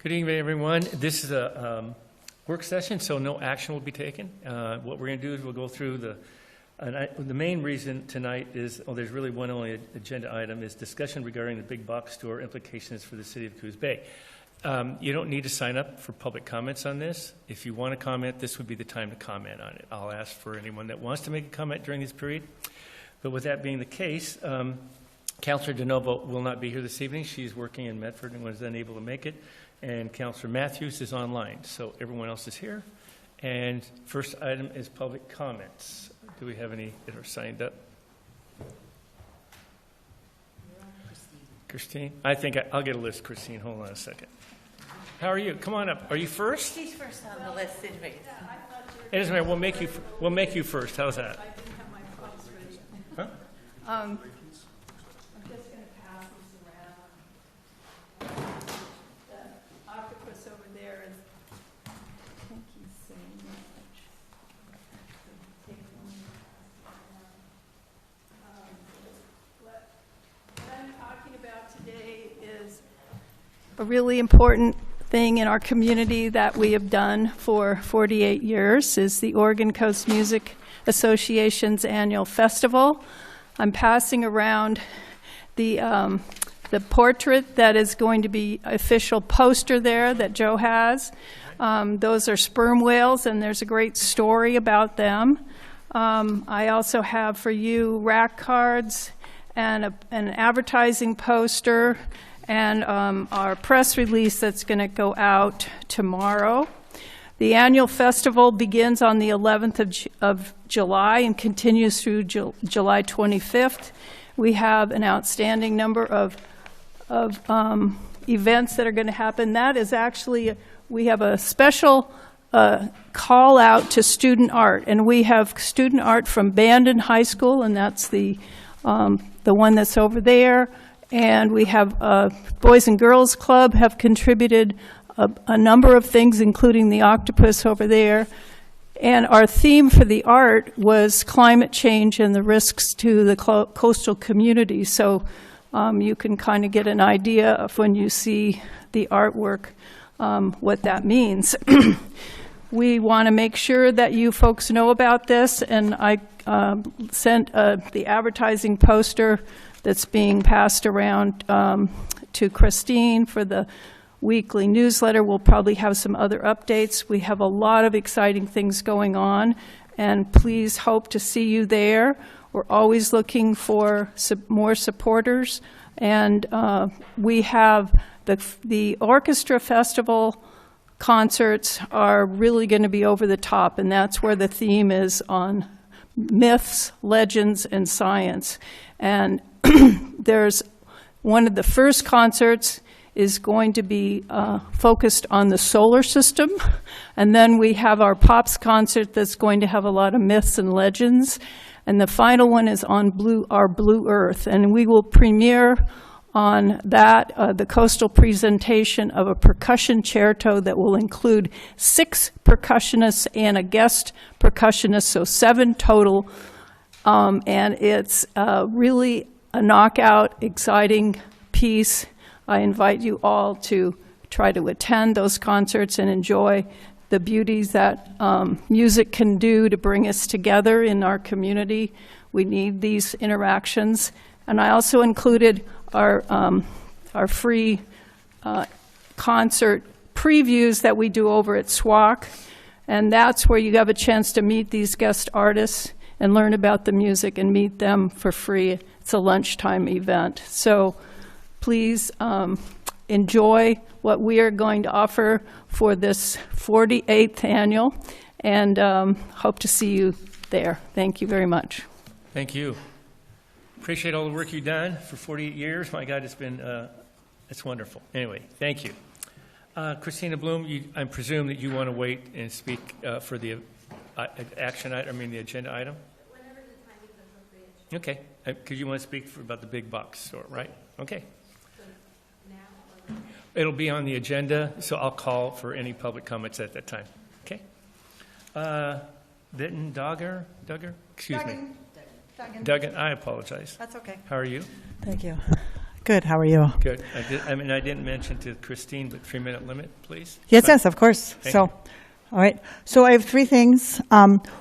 Good evening, everyone. This is a work session, so no action will be taken. What we're going to do is we'll go through the main reason tonight is, there's really one only agenda item, is discussion regarding the big box store implications for the city of Coos Bay. You don't need to sign up for public comments on this. If you want to comment, this would be the time to comment on it. I'll ask for anyone that wants to make a comment during this period. But with that being the case, Councillor DeNovo will not be here this evening. She's working in Medford and was unable to make it. And Councillor Matthews is online, so everyone else is here. And first item is public comments. Do we have any that are signed up? Christine? I think I'll get a list, Christine. Hold on a second. How are you? Come on up. Are you first? She's first on the list anyway. It doesn't matter. We'll make you first. How's that? I didn't have my props ready. Huh? I'm just going to pass this around. The octopus over there is, I think he's saying much. Take one and pass it around. What I'm talking about today is a really important thing in our community that we have done for 48 years is the Oregon Coast Music Association's annual festival. I'm passing around the portrait that is going to be official poster there that Joe has. Those are sperm whales, and there's a great story about them. I also have for you rack cards and an advertising poster and our press release that's going to go out tomorrow. The annual festival begins on the 11th of July and continues through July 25th. We have an outstanding number of events that are going to happen. That is actually, we have a special call out to student art, and we have student art from Bandon High School, and that's the one that's over there. And we have Boys and Girls Club have contributed a number of things, including the octopus over there. And our theme for the art was climate change and the risks to the coastal community. So you can kind of get an idea of when you see the artwork what that means. We want to make sure that you folks know about this, and I sent the advertising poster that's being passed around to Christine for the weekly newsletter. We'll probably have some other updates. We have a lot of exciting things going on, and please hope to see you there. We're always looking for more supporters, and we have the orchestra festival concerts are really going to be over the top, and that's where the theme is on myths, legends, and science. And there's one of the first concerts is going to be focused on the solar system, and then we have our Pops concert that's going to have a lot of myths and legends, and the final one is on our Blue Earth, and we will premiere on that the coastal presentation of a percussion concerto that will include 6 percussionists and a guest percussionist, so 7 total, and it's really a knockout, exciting piece. I invite you all to try to attend those concerts and enjoy the beauties that music can do to bring us together in our community. We need these interactions. And I also included our free concert previews that we do over at SWAC. And that's where you have a chance to meet these guest artists and learn about the music and meet them for free. It's a lunchtime event. So please enjoy what we are going to offer for this 48th annual, and hope to see you there. Thank you very much. Thank you. Appreciate all the work you've done for 48 years. My God, it's wonderful. Anyway, thank you. Christina Bloom, I presume that you want to wait and speak for the the agenda item? Whenever the timing is appropriate. Okay, because you want to speak about the big box store, right? Okay. So now or It'll be on the agenda, so I'll call for any public comments at that time. Okay. Vinton Duggar? Excuse me. Duggan. Duggan, I apologize. That's okay. How are you? Thank you. Good. How are you? Good. I didn't mention to Christine, but 3-minute limit, please. Yes, of course. Thank So, you. all right. So I have three things.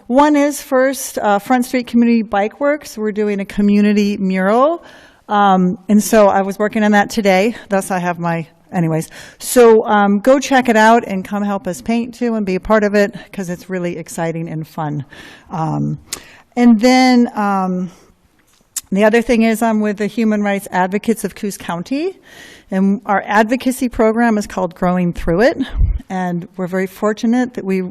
One is first, Front Street Community Bike Works. We're doing a community mural. And so I was working on that today. Thus I have my, anyways. So go check it out and come help us paint too and be a part of it because it's really exciting and fun. And then the other thing is I'm with the Human Rights Advocates of Coos County. And our advocacy program is called Growing Through It. And we're very fortunate that we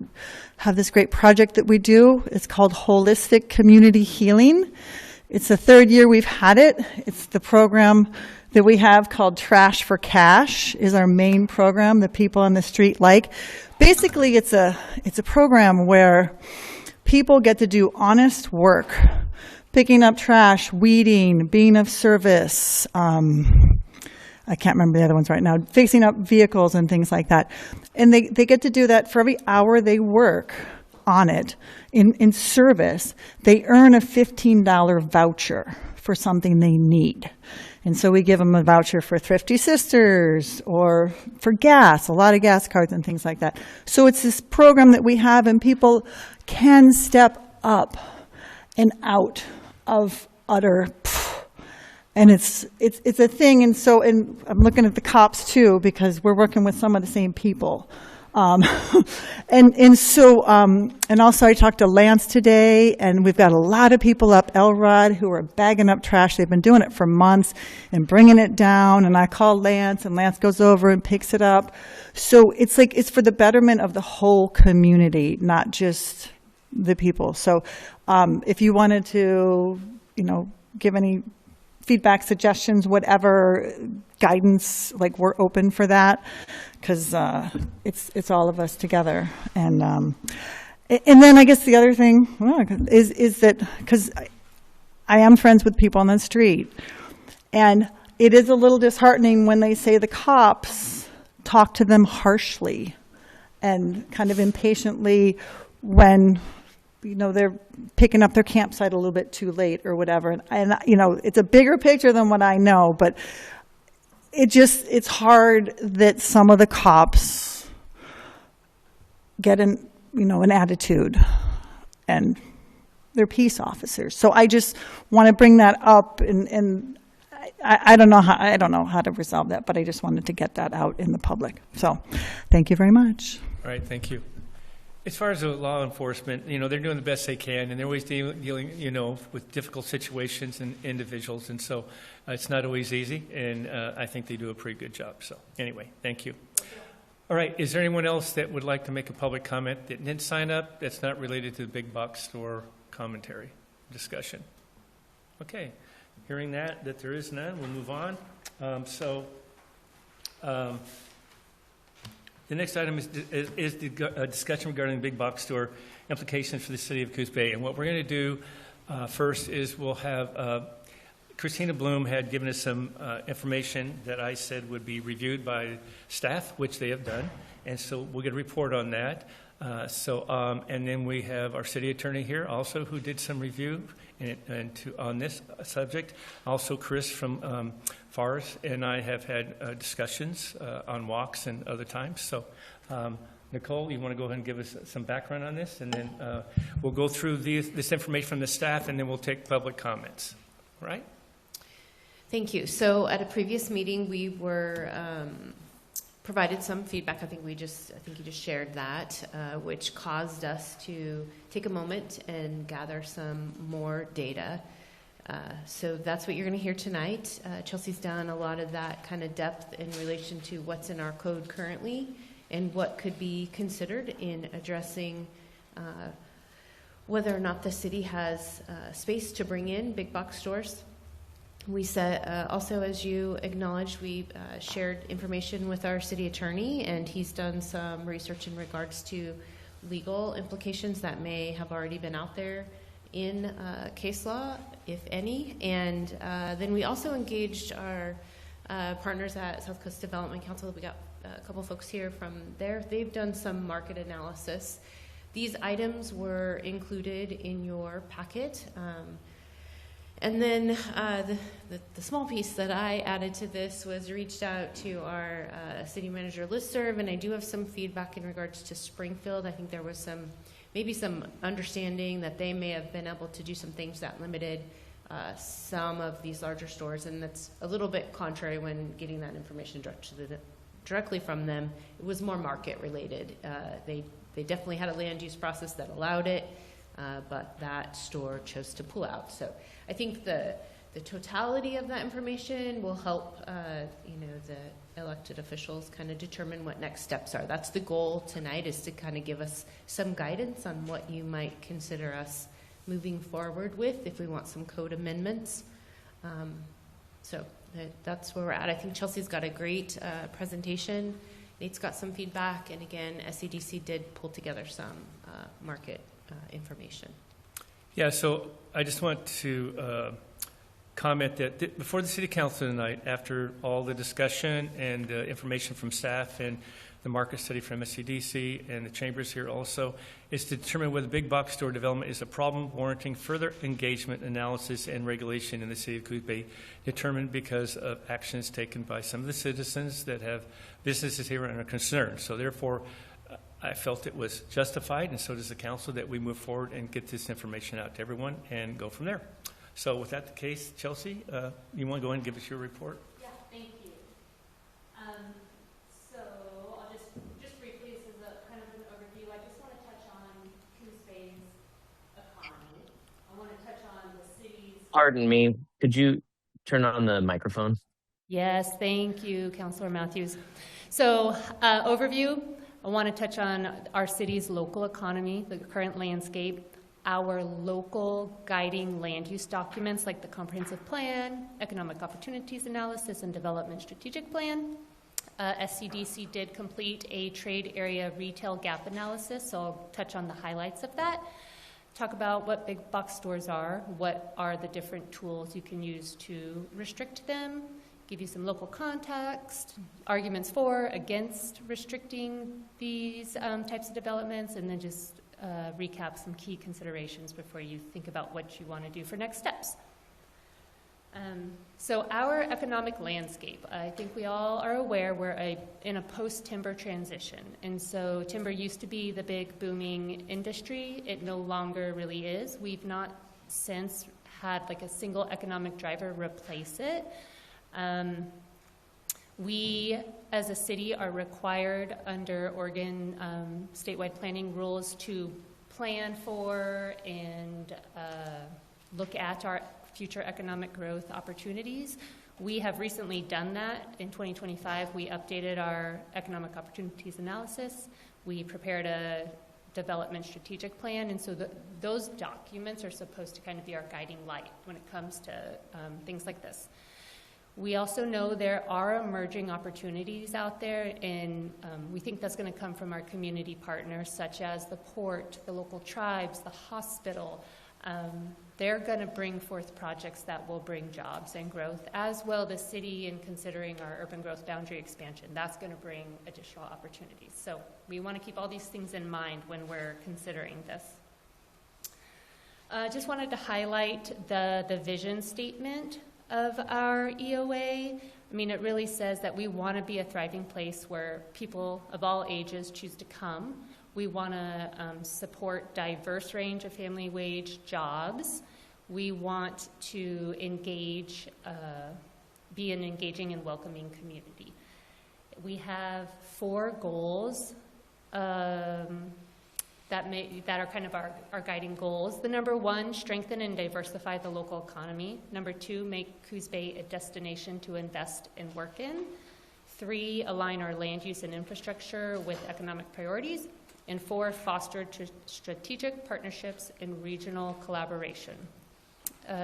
have this great project that we do. It's called Holistic Community Healing. It's the third year we've had it. It's the program that we have called Trash for Cash is our main program that people on the street like. Basically, it's a program where people get to do honest work, picking up trash, weeding, being of service, I can't remember the other ones right now, fixing up vehicles and things like that. And they get to do that for every hour they work on it in service. They earn a $15 voucher for something they need. And so we give them a voucher for Thrifty Sisters or for gas, a lot of gas cards and things like that. So it's this program that we have, and people can step up and out of utter and it's a thing. And so, and I'm looking at the cops too, because we're working with some of the same people. And also I talked to Lance today, and we've got a lot of people up Elrod who are bagging up trash. They've been doing it for months and bringing it down. And I call Lance, and Lance goes over and picks it up. So it's like, it's for the betterment of the whole community, not just the people. So, if you wanted to, give any feedback, suggestions, whatever, guidance, like we're open for that, because it's all of us together. And then I guess the other thing is that, because I am friends with people on the street, and it is a little disheartening when they say the cops talk to them harshly and kind of impatiently when they're picking up their campsite a little bit too late or whatever. And it's a bigger picture than what I know, but it's hard that some of the cops get an attitude, and they're peace officers. So I just want to bring that up, and I don't know how to resolve that, but I just wanted to get that out in the public. So thank you very much. All right, thank you. As far as the law enforcement, they're doing the best they can, and they're always dealing, with difficult situations and individuals, and so it's not always easy, and I think they do a pretty good job. So anyway, thank you. All right, is there anyone else that would like to make a public comment that didn't sign up that's not related to the big box store commentary discussion? Okay, hearing that there is none, we'll move on. The next item is the discussion regarding the big box store implications for the city of Coos Bay. And what we're going to do first is we'll have Christina Bloom had given us some information that I said would be reviewed by staff, which they have done. And so we'll get a report on that. And then we have our city attorney here also who did some review on this subject. Also Chris from FARS and I have had discussions on walks and other times. So Nicole, you want to go ahead and give us some background on this, and then we'll go through this information from the staff, and then we'll take public comments. All right? Thank you. So at a previous meeting, we were provided some feedback. I think you just shared that, which caused us to take a moment and gather some more data. So that's what you're going to hear tonight. Chelsea's done a lot of that kind of depth in relation to what's in our code currently and what could be considered in addressing whether or not the city has space to bring in big box stores. We said, also, as you acknowledged, we shared information with our city attorney, and he's done some research in regards to legal implications that may have already been out there in case law, if any. And then we also engaged our partners at South Coast Development Council. We got a couple folks here from there. They've done some market analysis. These items were included in your packet. And then the small piece that I added to this was reached out to our city manager listserv, and I do have some feedback in regards to Springfield. I think there was maybe some understanding that they may have been able to do some things that limited some of these larger stores, and that's a little bit contrary when getting that information directly from them. It was more market related. They definitely had a land use process that allowed it, but that store chose to pull out. So I think the totality of that information will help the elected officials kind of determine what next steps are. That's the goal tonight, is to kind of give us some guidance on what you might consider us moving forward with if we want some code amendments. So that's where we're at. I think Chelsea's got a great presentation. Nate's got some feedback, and again, SEDC did pull together some market information. Yeah, so I just want to comment that before the City Council tonight, after all the discussion and information from staff and the market study from SCDC and the chambers here also, is to determine whether big box store development is a problem warranting further engagement, analysis, and regulation in the city of Coos Bay, determined because of actions taken by some of the citizens that have businesses here and are concerned. So therefore, I felt it was justified, and so does the council, that we move forward and get this information out to everyone and go from there. So with that the case, Chelsea, you want to go ahead and give us your report? Yeah, thank you. So I'll just briefly, this is a kind of an overview. I just want to touch on Coos Bay's economy. I want to touch on the city's... Pardon me, could you turn on the microphone? Yes, thank you, Councilor Matthews. So overview, I want to touch on our city's local economy, the current landscape, our local guiding land use documents like the Comprehensive Plan, Economic Opportunities Analysis, and Development Strategic Plan. SCDC did complete a trade area retail gap analysis, so I'll touch on the highlights of that. Talk about what big box stores are, what are the different tools you can use to restrict them, give you some local context, arguments for, against restricting these types of developments, and then just recap some key considerations before you think about what you want to do for next steps. So our economic landscape, I think we all are aware we're in a post-timber transition. And so timber used to be the big booming industry. It no longer really is. We've not since had like a single economic driver replace it. We, as a city, are required under Oregon statewide planning rules to plan for and look at our future economic growth opportunities. We have recently done that. In 2025, we updated our economic opportunities analysis. We prepared a development strategic plan, and so those documents are supposed to kind of be our guiding light when it comes to things like this. We also know there are emerging opportunities out there, and we think that's going to come from our community partners, such as the port, the local tribes, the hospital. They're going to bring forth projects that will bring jobs and growth, as well the city in considering our urban growth boundary expansion. That's going to bring additional opportunities. So we want to keep all these things in mind when we're considering this. Just wanted to highlight the vision statement of our EOA. I mean, it really says that we want to be a thriving place where people of all ages choose to come. We want to support diverse range of family wage jobs. We want to engage, be an engaging and welcoming community. We have 4 goals that are kind of our guiding goals. The number 1, strengthen and diversify the local economy. Number 2, make Coos Bay a destination to invest and work in. 3, align our land use and infrastructure with economic priorities. And 4, foster strategic partnerships and regional collaboration.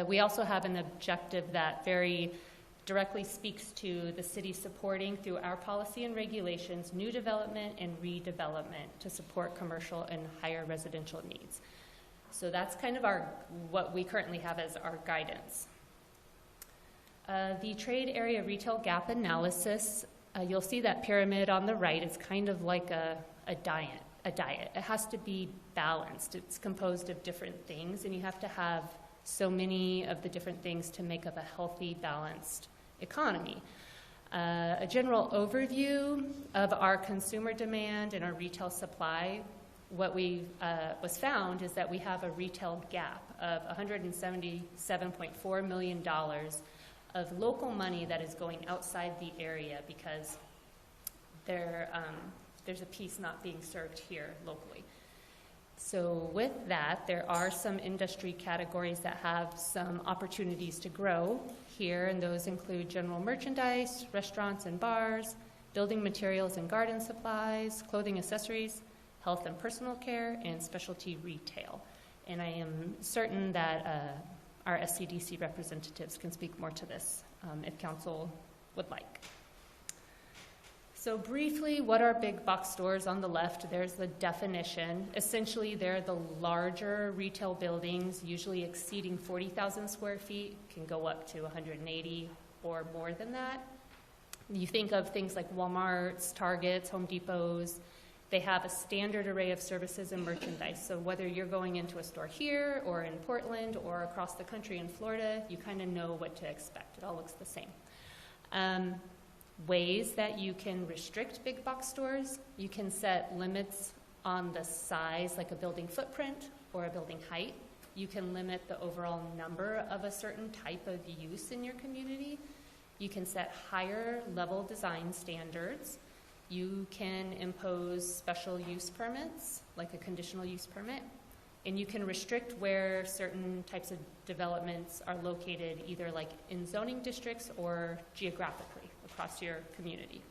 We also have an objective that very directly speaks to the city supporting, through our policy and regulations, new development and redevelopment to support commercial and higher residential needs. So that's kind of what we currently have as our guidance. The trade area retail gap analysis, you'll see that pyramid on the right. It's kind of like a diet. It has to be balanced. It's composed of different things, and you have to have so many of the different things to make up a healthy, balanced economy. A general overview of our consumer demand and our retail supply, what was found is that we have a retail gap of $177.4 million of local money that is going outside the area because there's a piece not being served here locally. So with that, there are some industry categories that have some opportunities to grow here, and those include general merchandise, restaurants and bars, building materials and garden supplies, clothing accessories, health and personal care, and specialty retail. And I am certain that our SCDC representatives can speak more to this if council would like. So briefly, what are big box stores? On the left, there's the definition. Essentially, they're the larger retail buildings, usually exceeding 40,000 square feet, can go up to 180 or more than that. You think of things like Walmarts, Targets, Home Depots. They have a standard array of services and merchandise. So whether you're going into a store here or in Portland or across the country in Florida, you kind of know what to expect. It all looks the same. Ways that you can restrict big box stores: you can set limits on the size, like a building footprint or a building height. You can limit the overall number of a certain type of use in your community. You can set higher level design standards. You can impose special use permits, like a conditional use permit. And you can restrict where certain types of developments are located, either like in zoning districts or geographically across your community.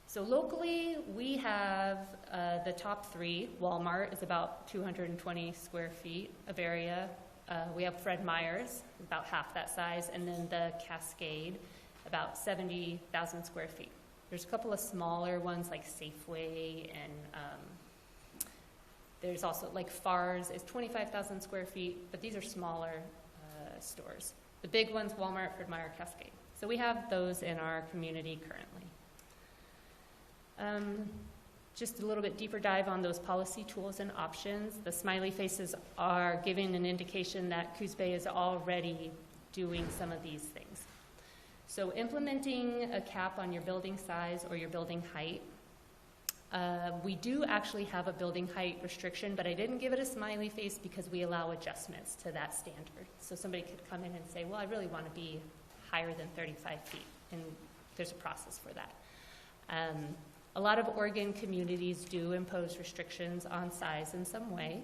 So locally, we have the top three. Walmart is about 220 square feet of area. We have Fred Meyer's, about half that size, and then the Cascade, about 70,000 square feet. There's a couple of smaller ones like Safeway, and there's also like Far's is 25,000 square feet, but these are smaller stores. The big ones, Walmart, Fred Meyer, Cascade. So we have those in our community currently. Just a little bit deeper dive on those policy tools and options. The smiley faces are giving an indication that Coos Bay is already doing some of these things. So implementing a cap on your building size or your building height. We do actually have a building height restriction, but I didn't give it a smiley face because we allow adjustments to that standard. So somebody could come in and say, well, I really want to be higher than 35 feet, and there's a process for that. A lot of Oregon communities do impose restrictions on size in some way.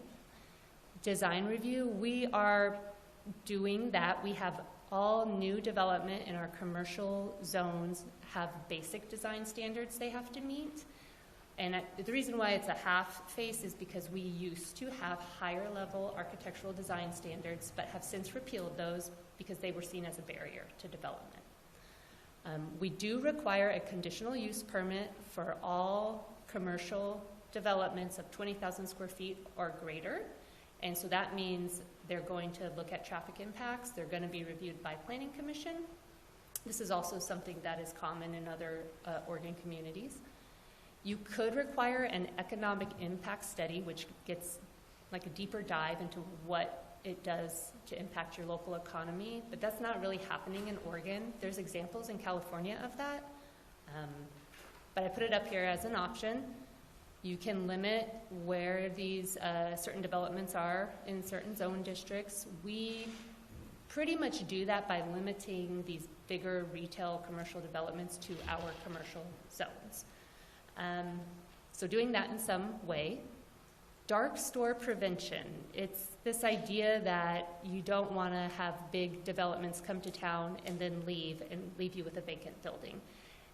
Design review, we are doing that. We have all new development in our commercial zones have basic design standards they have to meet. And the reason why it's a half face is because we used to have higher level architectural design standards, but have since repealed those because they were seen as a barrier to development. We do require a conditional use permit for all commercial developments of 20,000 square feet or greater. And so that means they're going to look at traffic impacts. They're going to be reviewed by Planning Commission. This is also something that is common in other Oregon communities. You could require an economic impact study, which gets like a deeper dive into what it does to impact your local economy, but that's not really happening in Oregon. There's examples in California of that, but I put it up here as an option. You can limit where these certain developments are in certain zone districts. We pretty much do that by limiting these bigger retail commercial developments to our commercial zones. So doing that in some way. Dark store prevention. It's this idea that you don't want to have big developments come to town and then leave you with a vacant building.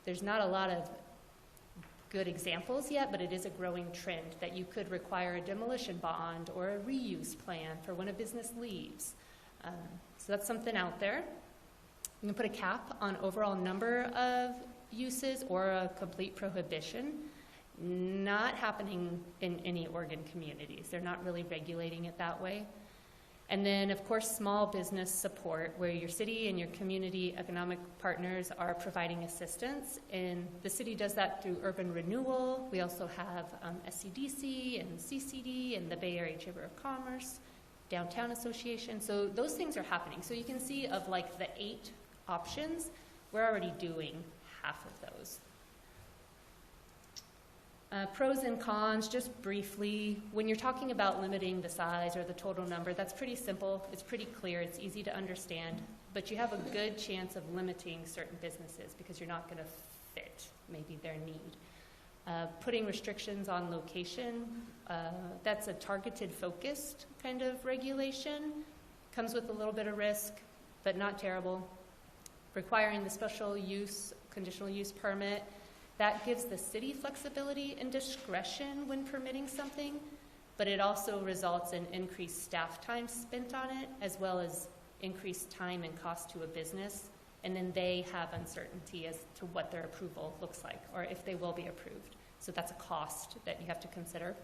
There's not a lot of good examples yet, but it is a growing trend that you could require a demolition bond or a reuse plan for when a business leaves. So that's something out there. You can put a cap on overall number of uses or a complete prohibition. Not happening in any Oregon communities. They're not really regulating it that way. And then, of course, small business support, where your city and your community economic partners are providing assistance. And the city does that through urban renewal. We also have SCDC and CCD and the Bay Area Chamber of Commerce, Downtown Association. So those things are happening. So you can see of like the 8 options, we're already doing half of those. Pros and cons, just briefly, when you're talking about limiting the size or the total number, that's pretty simple, it's pretty clear, it's easy to understand, but you have a good chance of limiting certain businesses because you're not going to fit maybe their need. Putting restrictions on location, that's a targeted, focused kind of regulation, comes with a little bit of risk, but not terrible. Requiring the special use, conditional use permit, that gives the city flexibility and discretion when permitting something, but it also results in increased staff time spent on it, as well as increased time and cost to a business, and then they have uncertainty as to what their approval looks like, or if they will be approved. So that's a cost that you have to consider.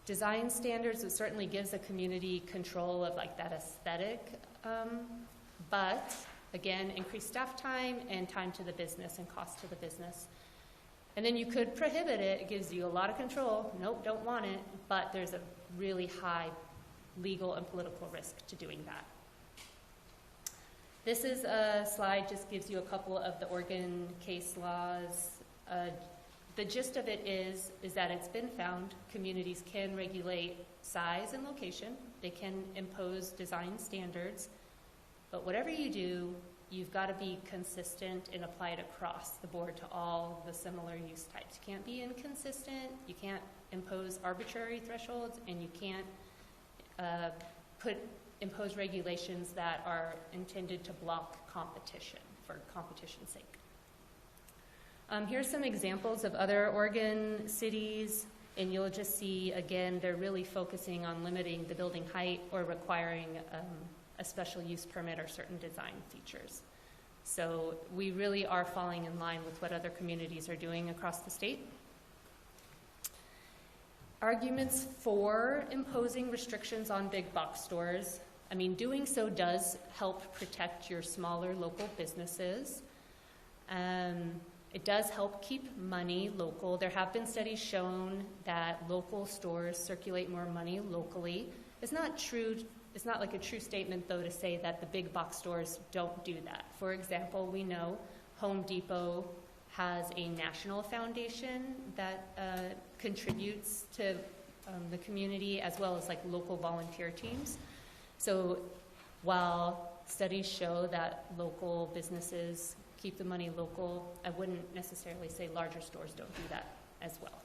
Design standards, it certainly gives a community control of like that aesthetic, but again, increased staff time and time to the business and cost to the business. And then you could prohibit it. It gives you a lot of control. Nope, don't want it. But there's a really high legal and political risk to doing that. This is a slide, just gives you a couple of the Oregon case laws. The gist of it is that it's been found communities can regulate size and location. They can impose design standards. But whatever you do, you've got to be consistent and apply it across the board to all the similar use types. You can't be inconsistent, you can't impose arbitrary thresholds, and you can't impose regulations that are intended to block competition for competition's sake. Here's some examples of other Oregon cities, and you'll just see, again, they're really focusing on limiting the building height or requiring a special use permit or certain design features. So we really are falling in line with what other communities are doing across the state. Arguments for imposing restrictions on big box stores. I mean, doing so does help protect your smaller local businesses. It does help keep money local. There have been studies shown that local stores circulate more money locally. It's not true. It's not like a true statement, though, to say that the big box stores don't do that. For example, we know Home Depot has a national foundation that contributes to the community, as well as like local volunteer teams. So while studies show that local businesses keep the money local, I wouldn't necessarily say larger stores don't do that as well.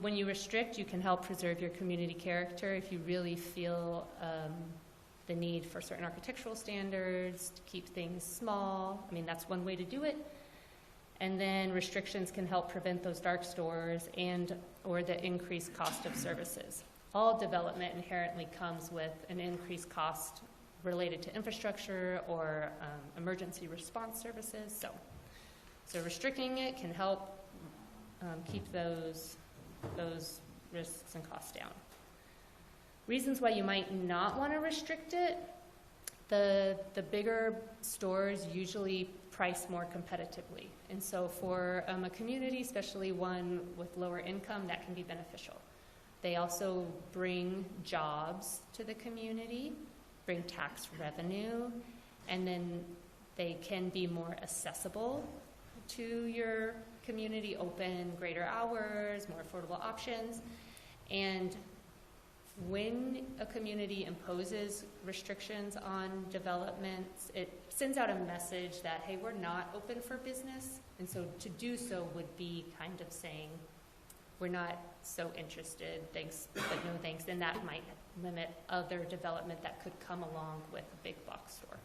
When you restrict, you can help preserve your community character if you really feel the need for certain architectural standards, to keep things small. I mean, that's one way to do it. And then restrictions can help prevent those dark stores and or the increased cost of services. All development inherently comes with an increased cost related to infrastructure or emergency response services. So restricting it can help keep those risks and costs down. Reasons why you might not want to restrict it: the bigger stores usually price more competitively, and so for a community, especially one with lower income, that can be beneficial. They also bring jobs to the community, bring tax revenue, and then they can be more accessible to your community, open greater hours, more affordable options. And when a community imposes restrictions on developments, it sends out a message that, hey, we're not open for business. And so to do so would be kind of saying, we're not so interested, thanks, but no thanks. And that might limit other development that could come along with a big box store.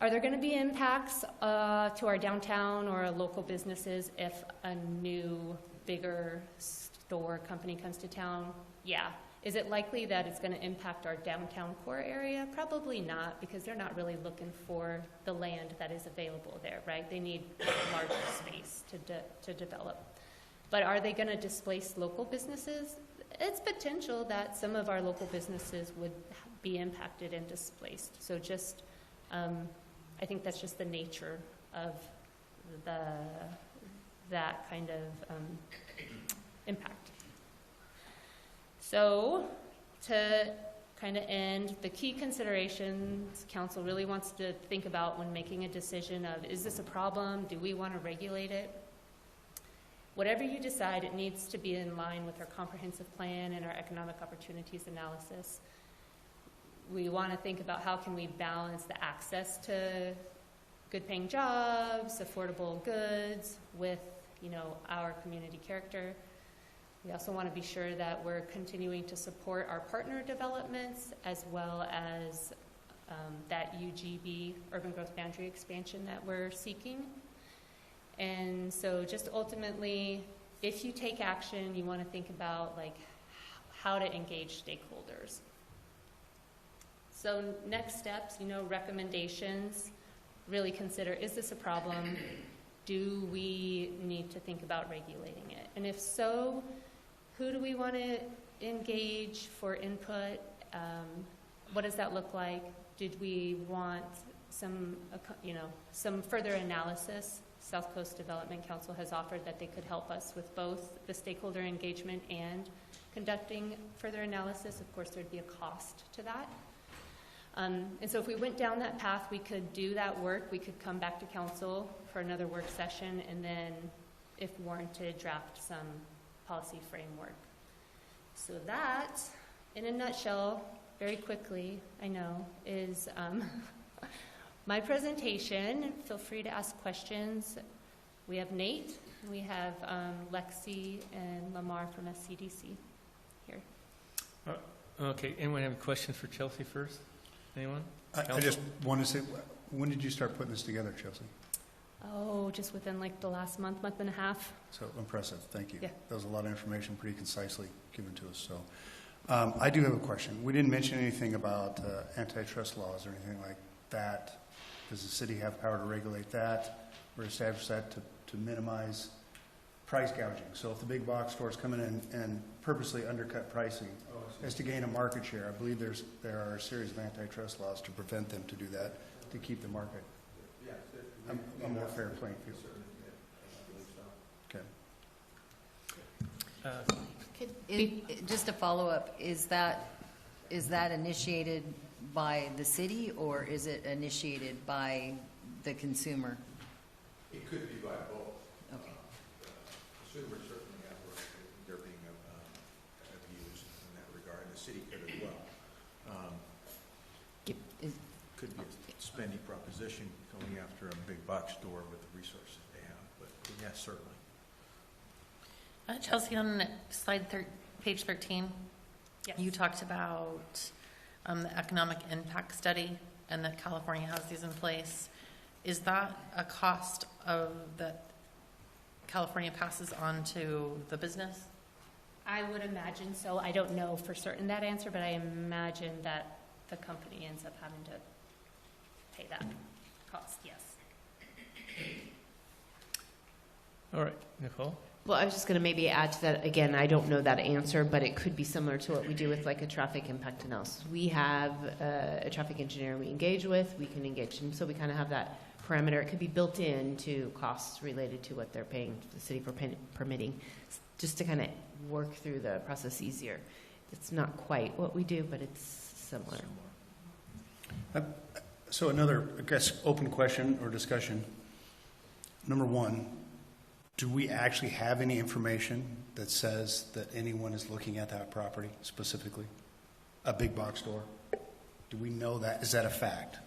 Are there going to be impacts to our downtown or our local businesses if a new, bigger store company comes to town? Yeah. Is it likely that it's going to impact our downtown core area? Probably not, because they're not really looking for the land that is available there, right? They need larger space to develop. But are they going to displace local businesses? It's potential that some of our local businesses would be impacted and displaced. So just I think that's just the nature of that kind of impact. So, to kind of end, the key considerations council really wants to think about when making a decision of, is this a problem? Do we want to regulate it? Whatever you decide, it needs to be in line with our comprehensive plan and our economic opportunities analysis. We want to think about how can we balance the access to good paying jobs, affordable goods with, our community character. We also want to be sure that we're continuing to support our partner developments as well as that UGB, urban growth boundary expansion that we're seeking. And so just ultimately, if you take action, you want to think about how to engage stakeholders. So next steps, recommendations, really consider, is this a problem? Do we need to think about regulating it? And if so, who do we want to engage for input? What does that look like? Did we want some further analysis? South Coast Development Council has offered that they could help us with both the stakeholder engagement and conducting further analysis. Of course, there'd be a cost to that. And so if we went down that path, we could do that work. We could come back to council for another work session and then, if warranted, draft some policy framework. So that, in a nutshell, very quickly, I know, is my presentation. Feel free to ask questions. We have Nate, we have Lexi and Lamar from SCDC here. Okay, anyone have a question for Chelsea first? Anyone? I just want to say, when did you start putting this together, Chelsea? Oh, just within the last month and a half. So impressive, thank you. Yeah. That was a lot of information, pretty concisely given to us. So I do have a question. We didn't mention anything about antitrust laws or anything like that. Does the city have power to regulate that or establish that to minimize price gouging? So if the big box stores come in and purposely undercut pricing as to gain a market share, I believe there are a series of antitrust laws to prevent them to do that, to keep the market a more fair playing field. Okay. Just a follow-up, is that initiated by the city or is it initiated by the consumer? It could be by both. Okay. Consumers certainly have rights. They're being abused in that regard. The city could as well. Could be a spendy proposition going after a big box store with the resources they have. But yes, certainly. Chelsea, on page 13, Yes. you talked about the economic impact study and that California has these in place. Is that a cost that California passes on to the business? I would imagine so. I don't know for certain that answer, but I imagine that the company ends up having to pay that cost, yes. All right, Nicole? Well, I was just going to maybe add to that. Again, I don't know that answer, but it could be similar to what we do with a traffic impact analysis. We have a traffic engineer we engage with. We can engage them, so we kind of have that parameter. It could be built into costs related to what they're paying to the city for permitting, just to kind of work through the process easier. It's not quite what we do, but it's similar. So another, I guess, open question or discussion. Number one, do we actually have any information that says that anyone is looking at that property specifically? A big box store? Do we know that? Is that a fact?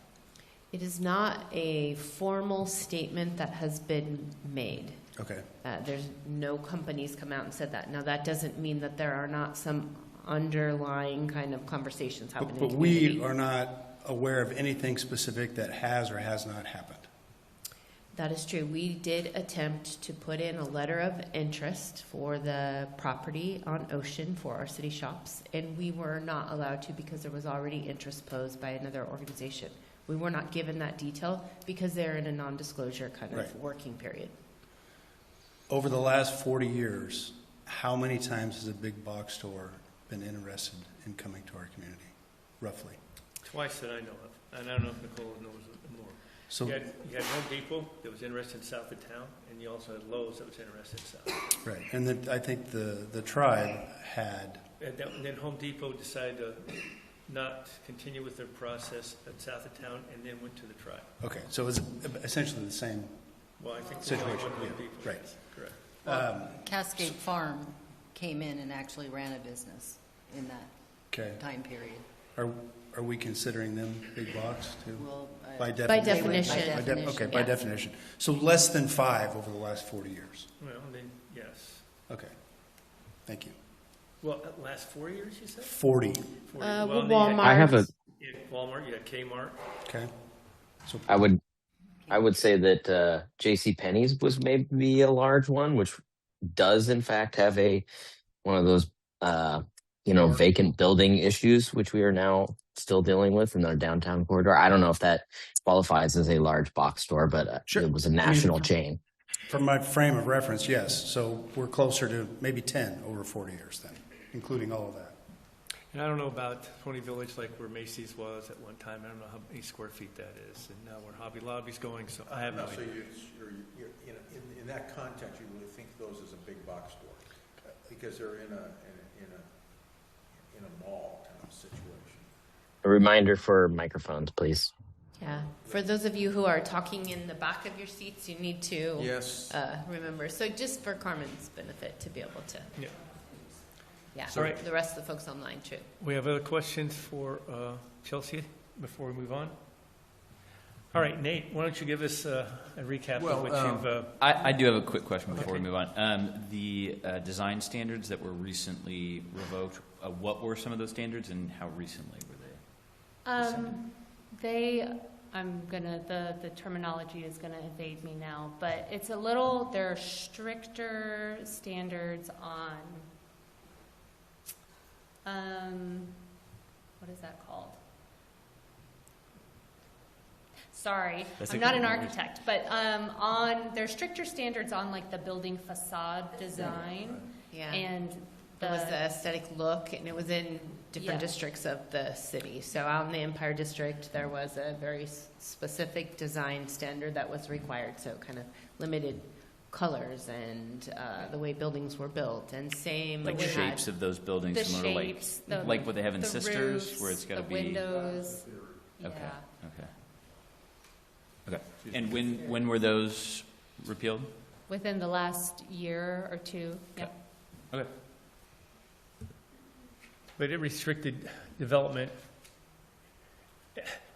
It is not a formal statement that has been made. Okay. There's no companies come out and said that. Now, that doesn't mean that there are not some underlying kind of conversations happening. But we are not aware of anything specific that has or has not happened. That is true. We did attempt to put in a letter of interest for the property on Ocean for our city shops, and we were not allowed to because there was already interest posed by another organization. We were not given that detail because they're in a non-disclosure kind of working period. Over the last 40 years, how many times has a big box store been interested in coming to our community, roughly? Twice that I know of, and I don't know if Nicole knows more. So you had Home Depot that was interested in south of town, and you also had Lowe's that was interested in south. right, and I think the tribe had And then Home Depot decided to not continue with their process at south of town and then went to the tribe. Okay, so it was essentially the same. Well, I think there's only Situation, one Home yeah, Depot. right. Yes, correct. Cascade Farm came in and actually ran a business in that Okay. time period. Are we considering them big box too? Well, By By definition? definition. Okay, by yes. definition. So less than 5 over the last 40 years. Well, then, yes. Okay, thank you. Well, last 4 years, you said? 40, 40. Well, then you had- Walmart. I have a. you had Walmart, you had Kmart. okay. So I would say that J.C. Penney's was maybe a large one, which does in fact have one of those vacant building issues, which we are now still dealing with in our downtown corridor. I don't know if that qualifies as a large box store, but Sure. it was a national chain. from my frame of reference, yes. So we're closer to maybe 10 over 40 years then, including all of that. And I don't know about Pony Village, like where Macy's was at one time. I don't know how many square feet that is, and now where Hobby Lobby's going, so I have no So idea. you're in that context, you really think those as a big box store? Because they're in a mall kind of situation. A reminder for microphones, please. Yeah. For those of you who are talking in the back of your seats, you need to Yes. remember. So just for Carmen's benefit to be able to, Yeah. yeah. All right. The rest of the folks online too. We have other questions for Chelsea before we move on? All right, Nate, why don't you give us a recap of what you've... I do have a quick question before Okay. we move on. The design standards that were recently revoked, what were some of those standards and how recently were they? The terminology is gonna evade me now, but it's a little, there are stricter standards on, what is that called? Sorry, That's I'm okay. not an architect, but there's stricter standards on like the building facade design Yeah. and It was the aesthetic look, and it was in different Yeah. districts of the city. So out in the Empire District, there was a very specific design standard that was required. So kind of limited colors and the way buildings were built, and same like we had shapes of those buildings, the similar shapes, like what they have in the Sisters, roofs, where it's got to the be windows. Okay. Yeah. Okay. And when were those repealed? Within the last year or two. Yep. Okay. But it restricted development.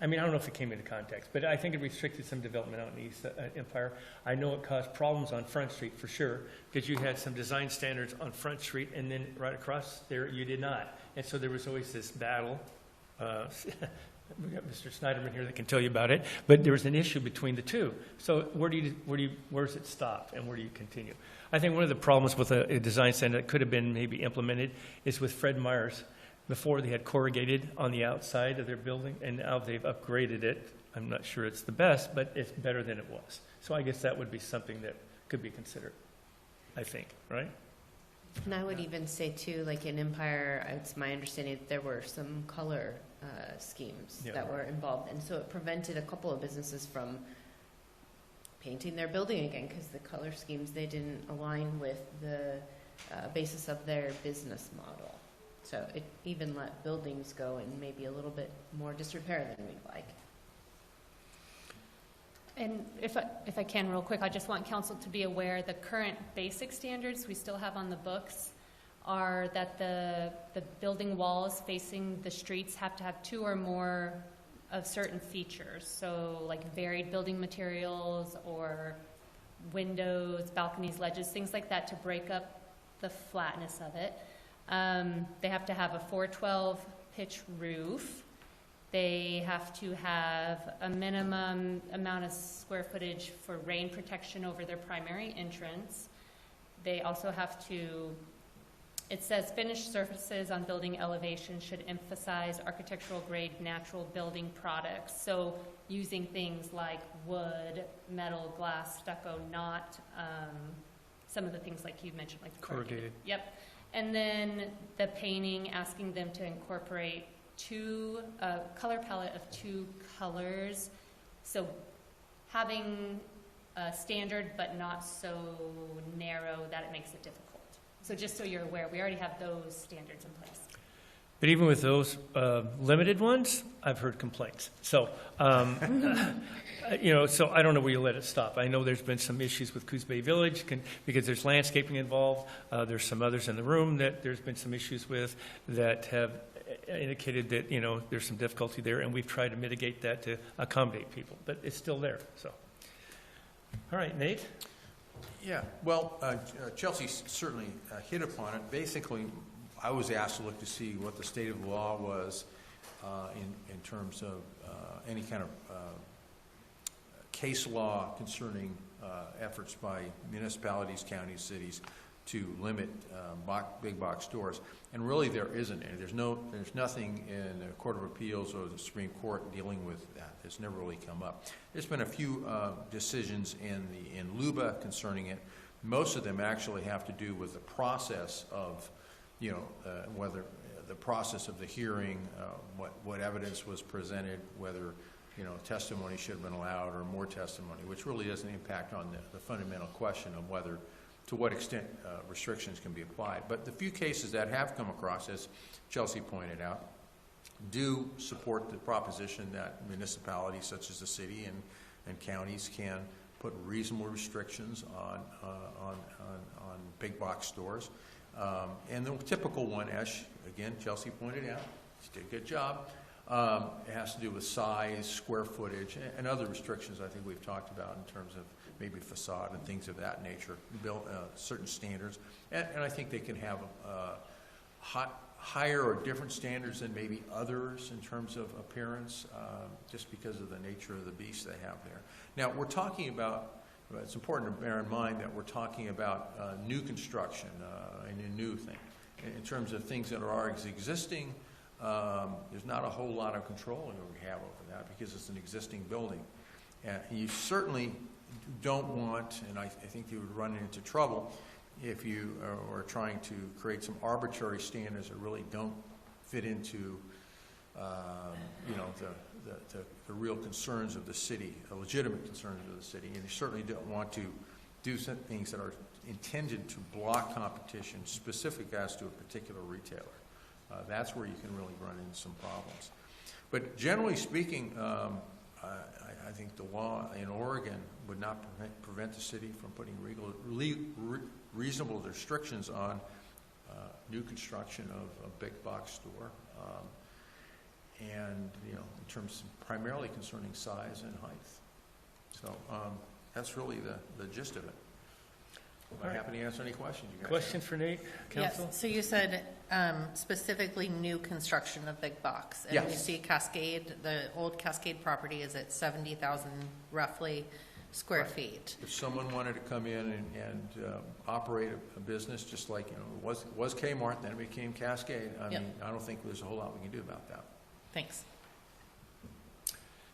I mean, I don't know if it came into context, but I think it restricted some development out in East Empire. I know it caused problems on Front Street for sure, because you had some design standards on Front Street, and then right across there, you did not. And so there was always this battle. We got Mr. Snyderman here that can tell you about it, but there was an issue between the two. So where does it stop, and where do you continue? I think one of the problems with a design standard that could have been maybe implemented is with Fred Meyer's. Before, they had corrugated on the outside of their building, and now they've upgraded it. I'm not sure it's the best, but it's better than it was. So I guess that would be something that could be considered, I think, right? And I would even say too, like in Empire, it's my understanding that there were some color schemes Yeah. that were involved, and so it prevented a couple of businesses from painting their building again because the color schemes, they didn't align with the basis of their business model. So it even let buildings go in maybe a little bit more disrepair than we'd like. And if I can real quick, I just want council to be aware the current basic standards we still have on the books are that the building walls facing the streets have to have 2 or more of certain features. So like varied building materials or windows, balconies, ledges, things like that to break up the flatness of it. They have to have a 412 pitch roof. They have to have a minimum amount of square footage for rain protection over their primary entrance. They also have to, it says finished surfaces on building elevation should emphasize architectural grade natural building products. So using things like wood, metal, glass, stucco, not some of the things like you mentioned, like the Corrugated. Yep. And then the painting, asking them to incorporate a color palette of 2 colors. So having a standard but not so narrow that it makes it difficult. So just so you're aware, we already have those standards in place. But even with those limited ones, I've heard complaints. So, so I don't know where you let it stop. I know there's been some issues with Coos Bay Village because there's landscaping involved. There's some others in the room that there's been some issues with that have indicated that, there's some difficulty there, and we've tried to mitigate that to accommodate people, but it's still there, so. All right, Nate? Yeah, well, Chelsea certainly hit upon it. Basically, I was asked to look to see what the state of the law was in terms of any kind of case law concerning efforts by municipalities, counties, cities to limit big box stores. And really there isn't any. There's nothing in the Court of Appeals or the Supreme Court dealing with that. It's never really come up. There's been a few decisions in LUBA concerning it. Most of them actually have to do with the process of whether the process of the hearing, what evidence was presented, whether testimony should have been allowed or more testimony, which really doesn't impact on the fundamental question of whether, to what extent restrictions can be applied. But the few cases that have come across, as Chelsea pointed out, do support the proposition that municipalities such as the city and counties can put reasonable restrictions on big box stores. And the typical one, as again Chelsea pointed out, she did a good job. It has to do with size, square footage, and other restrictions I think we've talked about in terms of maybe facade and things of that nature, build certain standards. And I think they can have higher or different standards than maybe others in terms of appearance, just because of the nature of the beast they have there. Now, we're talking about, it's important to bear in mind that we're talking about new construction and a new thing. In terms of things that are existing, there's not a whole lot of control we have over that because it's an existing building. And you certainly don't want, and I think you would run into trouble if you are trying to create some arbitrary standards that really don't fit into the real concerns of the city, the legitimate concerns of the city. And you certainly don't want to do some things that are intended to block competition specific as to a particular retailer. That's where you can really run into some problems. But generally speaking, I think the law in Oregon would not prevent the city from putting reasonable restrictions on new construction of a big box store, and in terms primarily concerning size and height. So that's really the gist of it. I'm happy to answer any questions you guys Questions for Nate, Council? Yes, so you said specifically new construction of big box. And yes. we see Cascade, the old Cascade property is at 70,000 roughly square right. feet. If someone wanted to come in and operate a business just like, it was Kmart, then it became Cascade. I mean, I don't think there's a whole lot we can do about that. Thanks.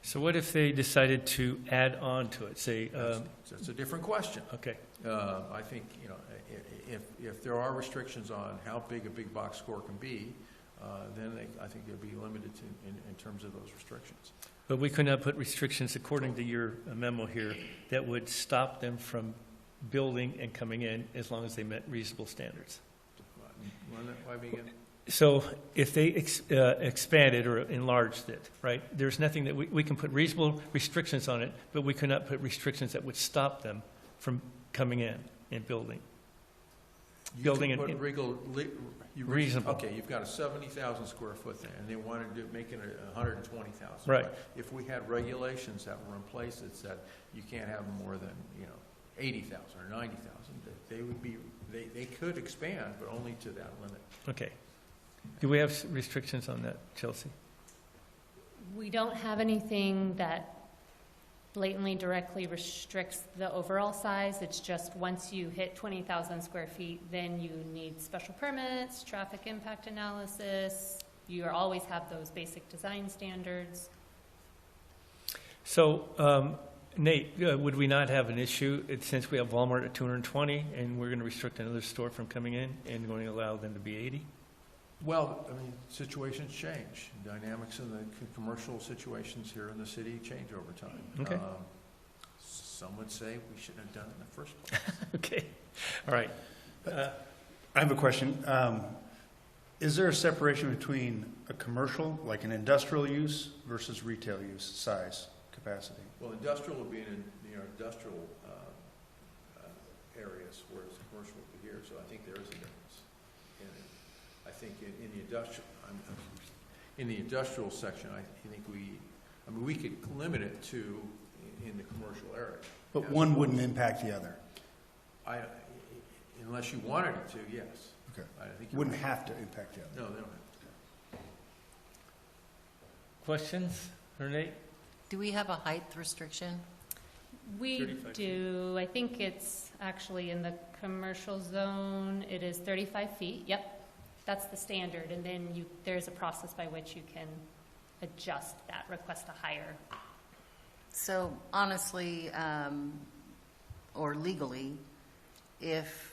So what if they decided to add on to it, say? That's a different question. Okay. I think, if there are restrictions on how big a big box store can be, then I think they'll be limited to in terms of those restrictions. But we could not put restrictions, according to your memo here, that would stop them from building and coming in as long as they met reasonable standards. Why begin? So if they expanded or enlarged it, right, there's nothing that we can put reasonable restrictions on it, but we could not put restrictions that would stop them from coming in and building. Reasonable. Okay, you've got a 70,000 square foot there, and they wanted to make it 120,000. Right. But if we had regulations that were in place that said you can't have more than 80,000 or 90,000, they could expand, but only to that limit. Okay. Do we have restrictions on that, Chelsea? We don't have anything that blatantly directly restricts the overall size. It's just once you hit 20,000 square feet, then you need special permits, traffic impact analysis. You always have those basic design standards. So, Nate, would we not have an issue since we have Walmart at 220 and we're going to restrict another store from coming in and going to allow them to be 80? Well, I mean, situations change. Dynamics in the commercial situations here in the city change over time. Okay. Some would say we shouldn't have done it in the first place. Okay. All right. I have a question. Is there a separation between a commercial, like an industrial use, versus retail use, size, capacity? Well, industrial would be in industrial areas, whereas commercial would be here. So I think there is a difference. I think in the industrial, in the industrial section, I think we could limit it to in the commercial area. But one wouldn't impact the other? Unless you wanted it to, yes. Okay. I think wouldn't have to impact the other? No, they don't have to. Questions, Renee? Do we have a height restriction? We 35 do, I think it's actually in the commercial zone, it is 35 feet, yep. That's the standard, and then there's a process by which you can adjust that, request a higher. So honestly, or legally, if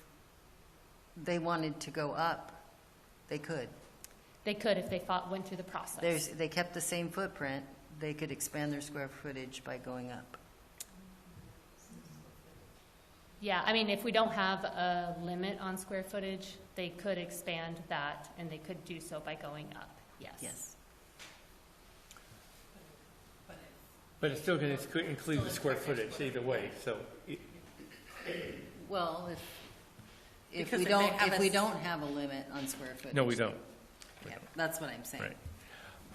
they wanted to go up, they could. They could if they went through the process. They kept the same footprint, they could expand their square footage by going up. Yeah, I mean, if we don't have a limit on square footage, they could expand that, and they could do so by going up, yes. Yes. But it's still going to include the square footage either way, so. Well, if Because we if don't, they have if we don't have a limit on square footage. No, we don't. Yeah, that's what I'm saying. Right.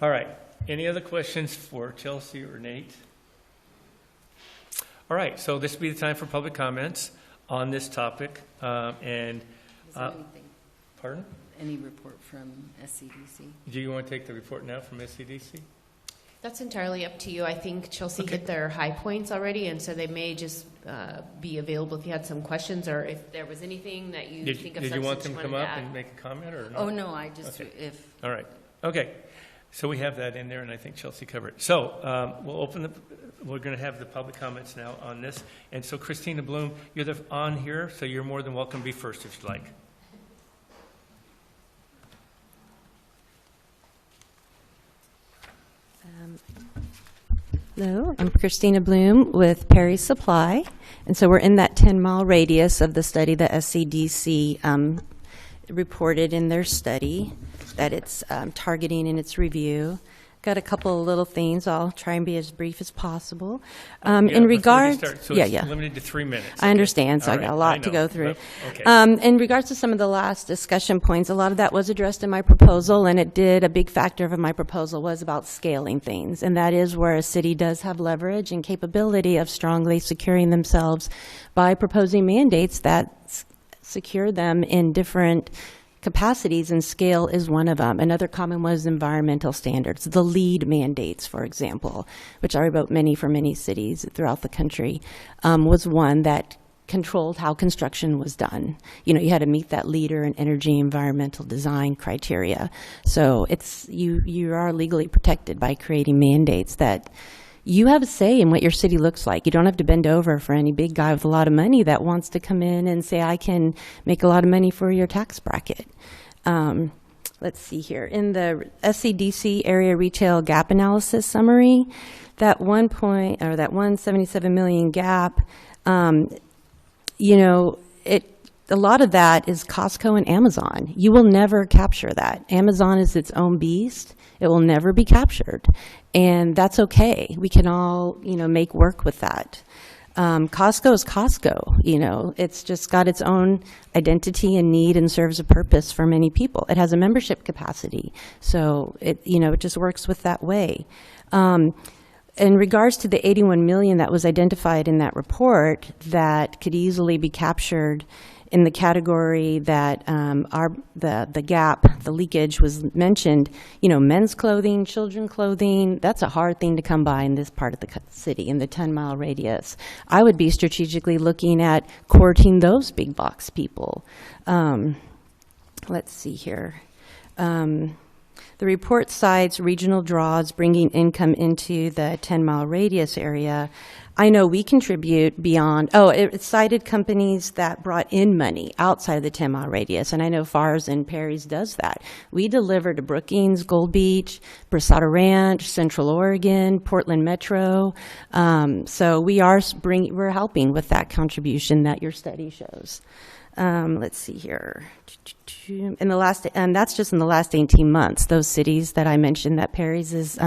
All right. Any other questions for Chelsea or Nate? All right. So this will be the time for public comments on this topic. Is there anything, Pardon? any report from SCDC? Do you want to take the report now from SCDC? That's entirely up to you. I think Chelsea Okay. hit their high points already, and so they may just be available if you had some questions or if there was anything that you think of Did you want substance them to come wanted up to add. and make a comment or no? Oh, no, I just, Okay. if, All right. Okay. So we have that in there, and I think Chelsea covered it. So we're going to have the public comments now on this. And so Christina Bloom, you're on here, so you're more than welcome to be first if you'd like. Hello, I'm Christina Bloom with Perry Supply. And so we're in that 10-mile radius of the study that SCDC reported in their study that it's targeting in its review. Got a couple of little things. I'll try and be as brief as possible. In regards, so yeah, it's yeah. limited to 3 minutes. I understand, so All I got right. a lot I to know, go through. but- okay. In regards to some of the last discussion points, a lot of that was addressed in my proposal, and a big factor of my proposal was about scaling things, and that is where a city does have leverage and capability of strongly securing themselves by proposing mandates that secure them in different capacities, and scale is one of them. Another common was environmental standards, the LEED mandates, for example, which are about for many cities throughout the country, was one that controlled how construction was done. You know, you had to meet that leader in energy environmental design criteria. So you are legally protected by creating mandates that you have a say in what your city looks like. You don't have to bend over for any big guy with a lot of money that wants to come in and say, I can make a lot of money for your tax bracket. Let's see here. In the SCDC area retail gap analysis summary, that 177 million gap, a lot of that is Costco and Amazon. You will never capture that. Amazon is its own beast. It will never be captured. And that's okay. We can all, make work with that. Costco is Costco. It's just got its own identity and need and serves a purpose for many people. It has a membership capacity. So it just works with that way. In regards to the 81 million that was identified in that report that could easily be captured in the category that the gap, the leakage was mentioned, men's clothing, children clothing, that's a hard thing to come by in this part of the city, in the 10-mile radius. I would be strategically looking at courting those big box people. Let's see here. The report cites regional draws bringing income into the 10-mile radius area. I know we contribute beyond, it cited companies that brought in money outside of the 10-mile radius, and I know FARS and Perry's does that. We deliver to Brookings, Gold Beach, Brasada Ranch, Central Oregon, Portland Metro. So we're helping with that contribution that your study shows. Let's see here. That's just in the last 18 months. Those cities that I mentioned that Perry's is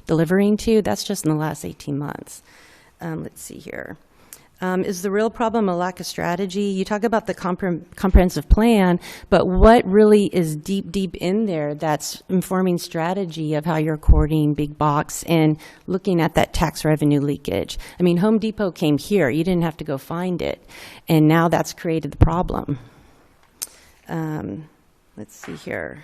delivering to, that's just in the last 18 months. Let's see here. Is the real problem a lack of strategy? You talk about the comprehensive plan, but what really is deep in there that's informing strategy of how you're courting big box and looking at that tax revenue leakage? I mean, Home Depot came here. You didn't have to go find it. And now that's created the problem. Let's see here.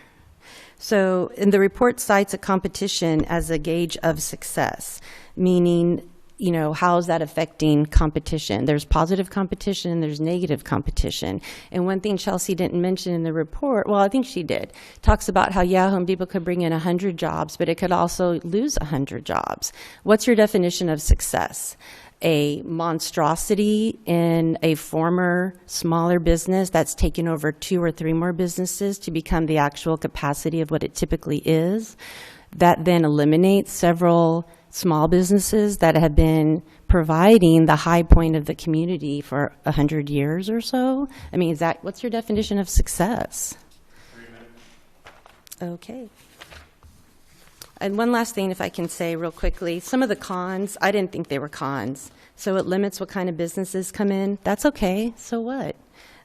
So in the report cites a competition as a gauge of success, meaning, you know, how is that affecting competition? There's positive competition and there's negative competition. And one thing Chelsea didn't mention in the report, well, I think she did, talks about how, yeah, Home Depot could bring in 100 jobs, but it could also lose 100 jobs. What's your definition of success? A monstrosity in a former smaller business that's taken over 2 or 3 more businesses to become the actual capacity of what it typically is. That then eliminates several small businesses that have been providing the high point of the community for 100 years or so. I mean, what's your definition of success? 3 minutes. Okay. And one last thing, if I can say real quickly, some of the cons, I didn't think they were cons. So it limits what kind of businesses come in. That's okay. So what?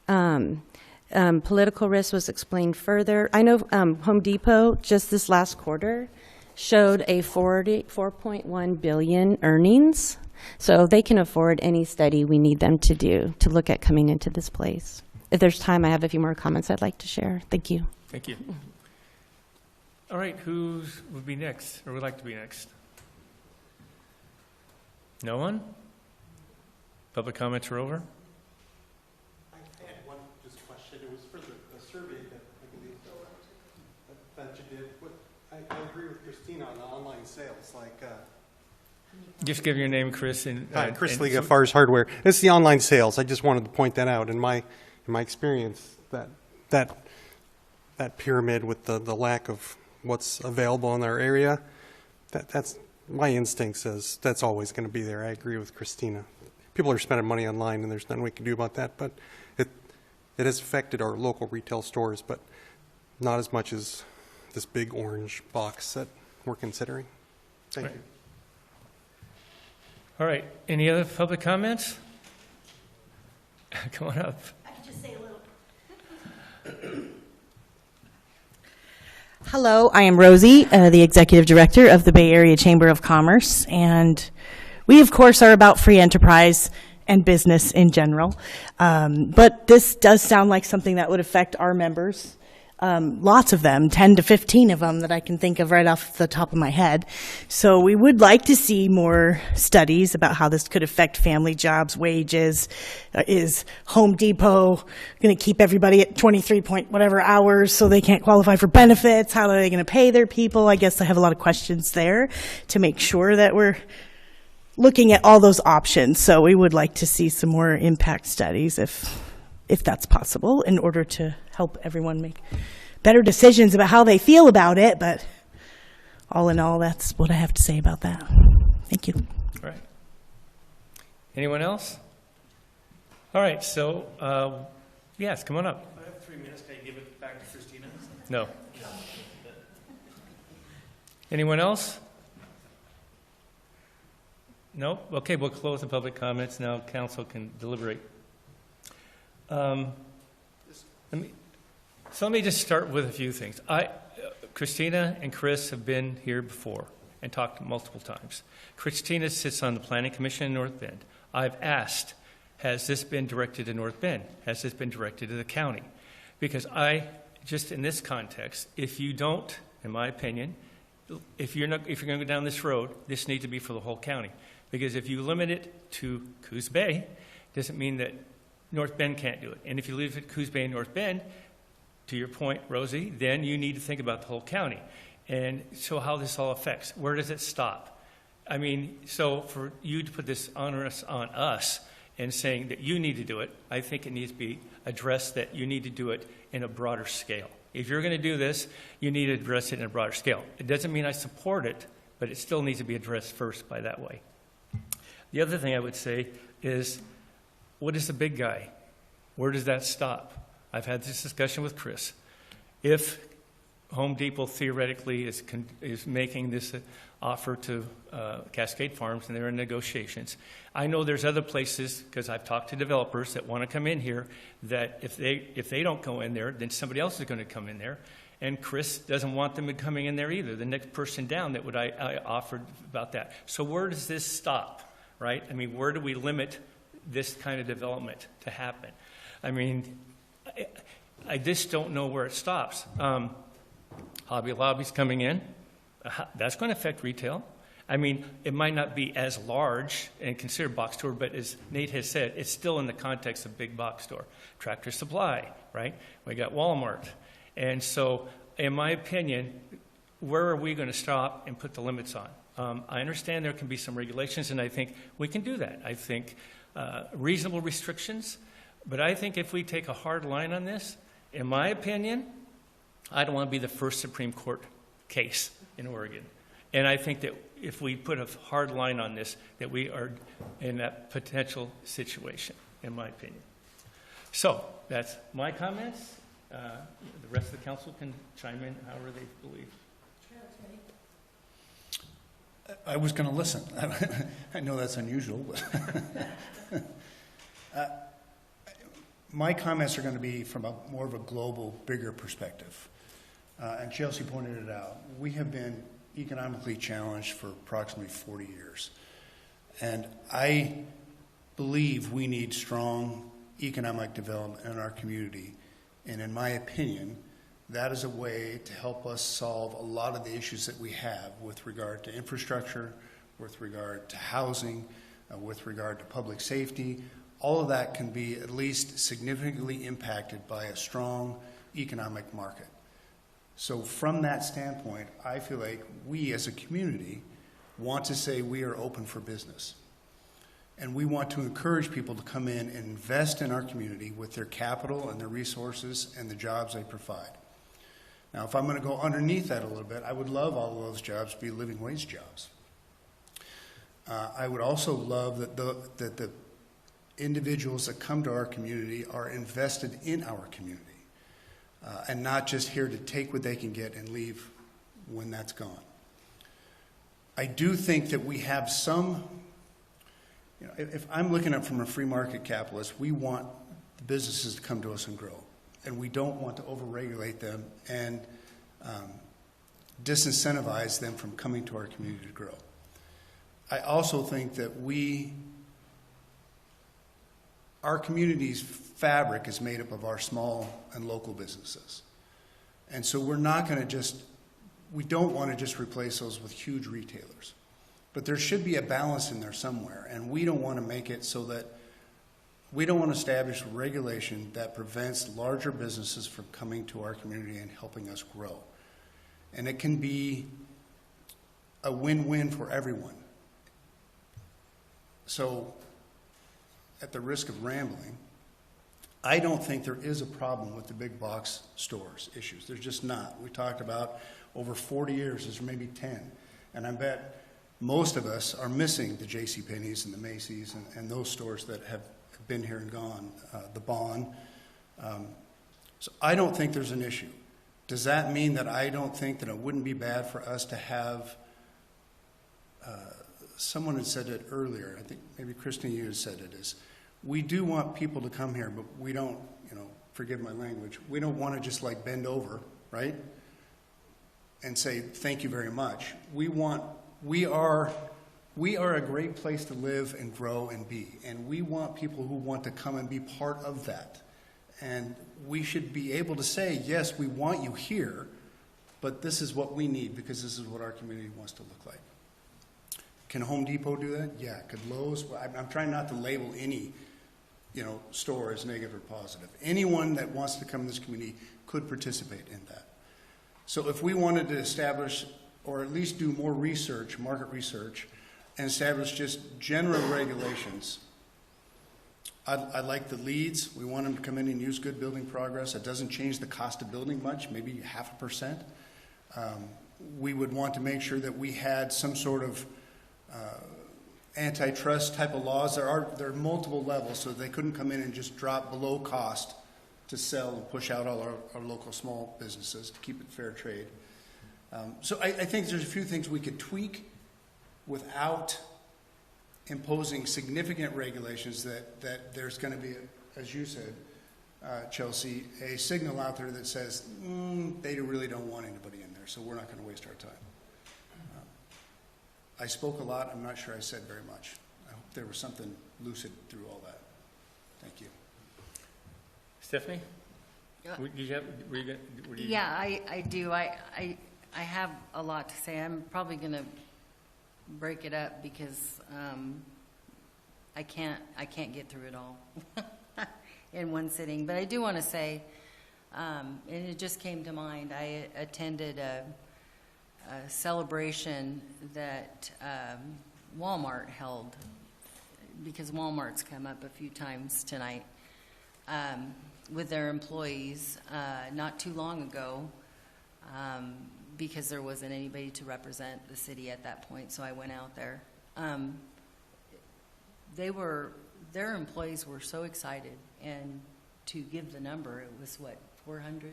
Political risk was explained further. I know Home Depot, just this last quarter, showed a 4.1 billion earnings. So they can afford any study we need them to do to look at coming into this place. If there's time, I have a few more comments I'd like to share. Thank you. Thank you. All right, who would be next, or would like to be next? No one? Public comments are over? I had one just question. It was for the survey that I believe that you did. I agree with Christina on the online sales. Just give your name, Chris. Hi, Chris Liga, Fars Hardware. It's the online sales. I just wanted to point that out. In my experience, that pyramid with the lack of what's available in our area, that's my instinct says that's always going to be there. I agree with Christina. People are spending money online, and there's nothing we can do about that. But it has affected our local retail stores, but not as much as this big orange box that we're considering. Thank you. All right. Any other public comments? Come on up. I could just say a little. Hello, I am Rosie, the Executive Director of the Bay Area Chamber of Commerce, and we, of course, are about free enterprise and business in general. But this does sound like something that would affect our members. Lots of them, 10 to 15 of them that I can think of right off the top of my head. So we would like to see more studies about how this could affect family jobs, wages. Is Home Depot going to keep everybody at 23 point whatever hours so they can't qualify for benefits? How are they going to pay their people? I guess I have a lot of questions there to make sure that we're looking at all those options. So we would like to see some more impact studies if that's possible, in order to help everyone make better decisions about how they feel about it. But all in all, that's what I have to say about that. Thank you. All right. Anyone else? All right, so, yes, come on up. I have 3 minutes. Can I give it back to Christina? No. Anyone else? No? Okay, we'll close the public comments. Now council can deliberate. Let me just start with a few things. Christina and Chris have been here before and talked multiple times. Christina sits on the Planning Commission in North Bend. I've asked, has this been directed to North Bend? Has this been directed to the county? Because just in this context, if you don't, in my opinion, if you're going to go down this road, this needs to be for the whole county. Because if you limit it to Coos Bay, doesn't mean that North Bend can't do it. And if you leave it Coos Bay and North Bend, to your point, Rosie, then you need to think about the whole county. And so how this all affects. Where does it stop? I mean, so for you to put this onus on us and saying that you need to do it, I think it needs to be addressed that you need to do it in a broader scale. If you're going to do this, you need to address it in a broader scale. It doesn't mean I support it, but it still needs to be addressed first by that way. The other thing I would say is, what is the big guy? Where does that stop? I've had this discussion with Chris. If Home Depot theoretically is making this offer to Cascade Farms and they're in negotiations, I know there's other places, because I've talked to developers that want to come in here, that if they don't go in there, then somebody else is going to come in there. And Chris doesn't want them coming in there either. The next person down that I offered about that. So where does this stop, right? I mean, where do we limit this kind of development to happen? I mean, I just don't know where it stops. Hobby Lobby's coming in. That's going to affect retail. I mean, it might not be as large and considered box store, but as Nate has said, it's still in the context of big box store. Tractor Supply, right? We got Walmart. And so, in my opinion, where are we going to stop and put the limits on? I understand there can be some regulations, and I think we can do that. I think reasonable restrictions, but I think if we take a hard line on this, in my opinion, I don't want to be the first Supreme Court case in Oregon. And I think that if we put a hard line on this, that we are in that potential situation, in my opinion. So that's my comments. The rest of the council can chime in however they believe. I was going to listen. I know that's unusual, but my comments are going to be from more of a global, bigger perspective. And Chelsea pointed it out. We have been economically challenged for approximately 40 years. And I believe we need strong economic development in our community. And in my opinion, that is a way to help us solve a lot of the issues that we have with regard to infrastructure, with regard to housing, with regard to public safety. All of that can be at least significantly impacted by a strong economic market. So from that standpoint, I feel like we as a community want to say we are open for business. And we want to encourage people to come in and invest in our community with their capital and their resources and the jobs they provide. Now, if I'm going to go underneath that a little bit, I would love all of those jobs to be living wage jobs. I would also love that the individuals that come to our community are invested in our community and not just here to take what they can get and leave when that's gone. I do think that we have some, if I'm looking at from a free market capitalist, we want the businesses to come to us and grow. And we don't want to overregulate them and disincentivize them from coming to our community to grow. I also think that our community's fabric is made up of our small and local businesses. And so we don't want to just replace those with huge retailers. But there should be a balance in there somewhere. And we don't want to make it so that we don't want to establish regulation that prevents larger businesses from coming to our community and helping us grow. And it can be a win-win for everyone. So, at the risk of rambling, I don't think there is a problem with the big box stores issues. There's just not. We talked about over 40 years, there's maybe 10. And I bet most of us are missing the JCPenney's and the Macy's and those stores that have been here and gone, the Bond. So I don't think there's an issue. Does that mean that I don't think that it wouldn't be bad for us to have, someone had said it earlier, I think maybe Christine, you had said it, is we do want people to come here, but we don't, forgive my language, we don't want to just like bend over, right? And say, thank you very much. We are a great place to live and grow and be. And we want people who want to come and be part of that. And we should be able to say, yes, we want you here, but this is what we need because this is what our community wants to look like. Can Home Depot do that? Yeah. Could Lowe's? I'm trying not to label any, store as negative or positive. Anyone that wants to come to this community could participate in that. So if we wanted to establish or at least do more research, market research, and establish just general regulations. I like the leads. We want them to come in and use good building progress. It doesn't change the cost of building much, maybe 0.5%. We would want to make sure that we had some sort of antitrust type of laws. There are multiple levels, so they couldn't come in and just drop below cost to sell and push out all our local small businesses to keep it fair trade. So I think there's a few things we could tweak without imposing significant regulations that there's going to be, as you said, Chelsea, a signal out there that says they really don't want anybody in there, so we're not going to waste our time. I spoke a lot. I'm not sure I said very much. I hope there was something lucid through all that. Thank you. Stephanie? Yeah, I do. I have a lot to say. I'm probably going to break it up because I can't get through it all in one sitting. But I do want to say, and it just came to mind, I attended a celebration that Walmart held, because Walmart's come up a few times tonight, with their employees not too long ago, because there wasn't anybody to represent the city at that point, so I went out there. Their employees were so excited, and to give the number, it was 400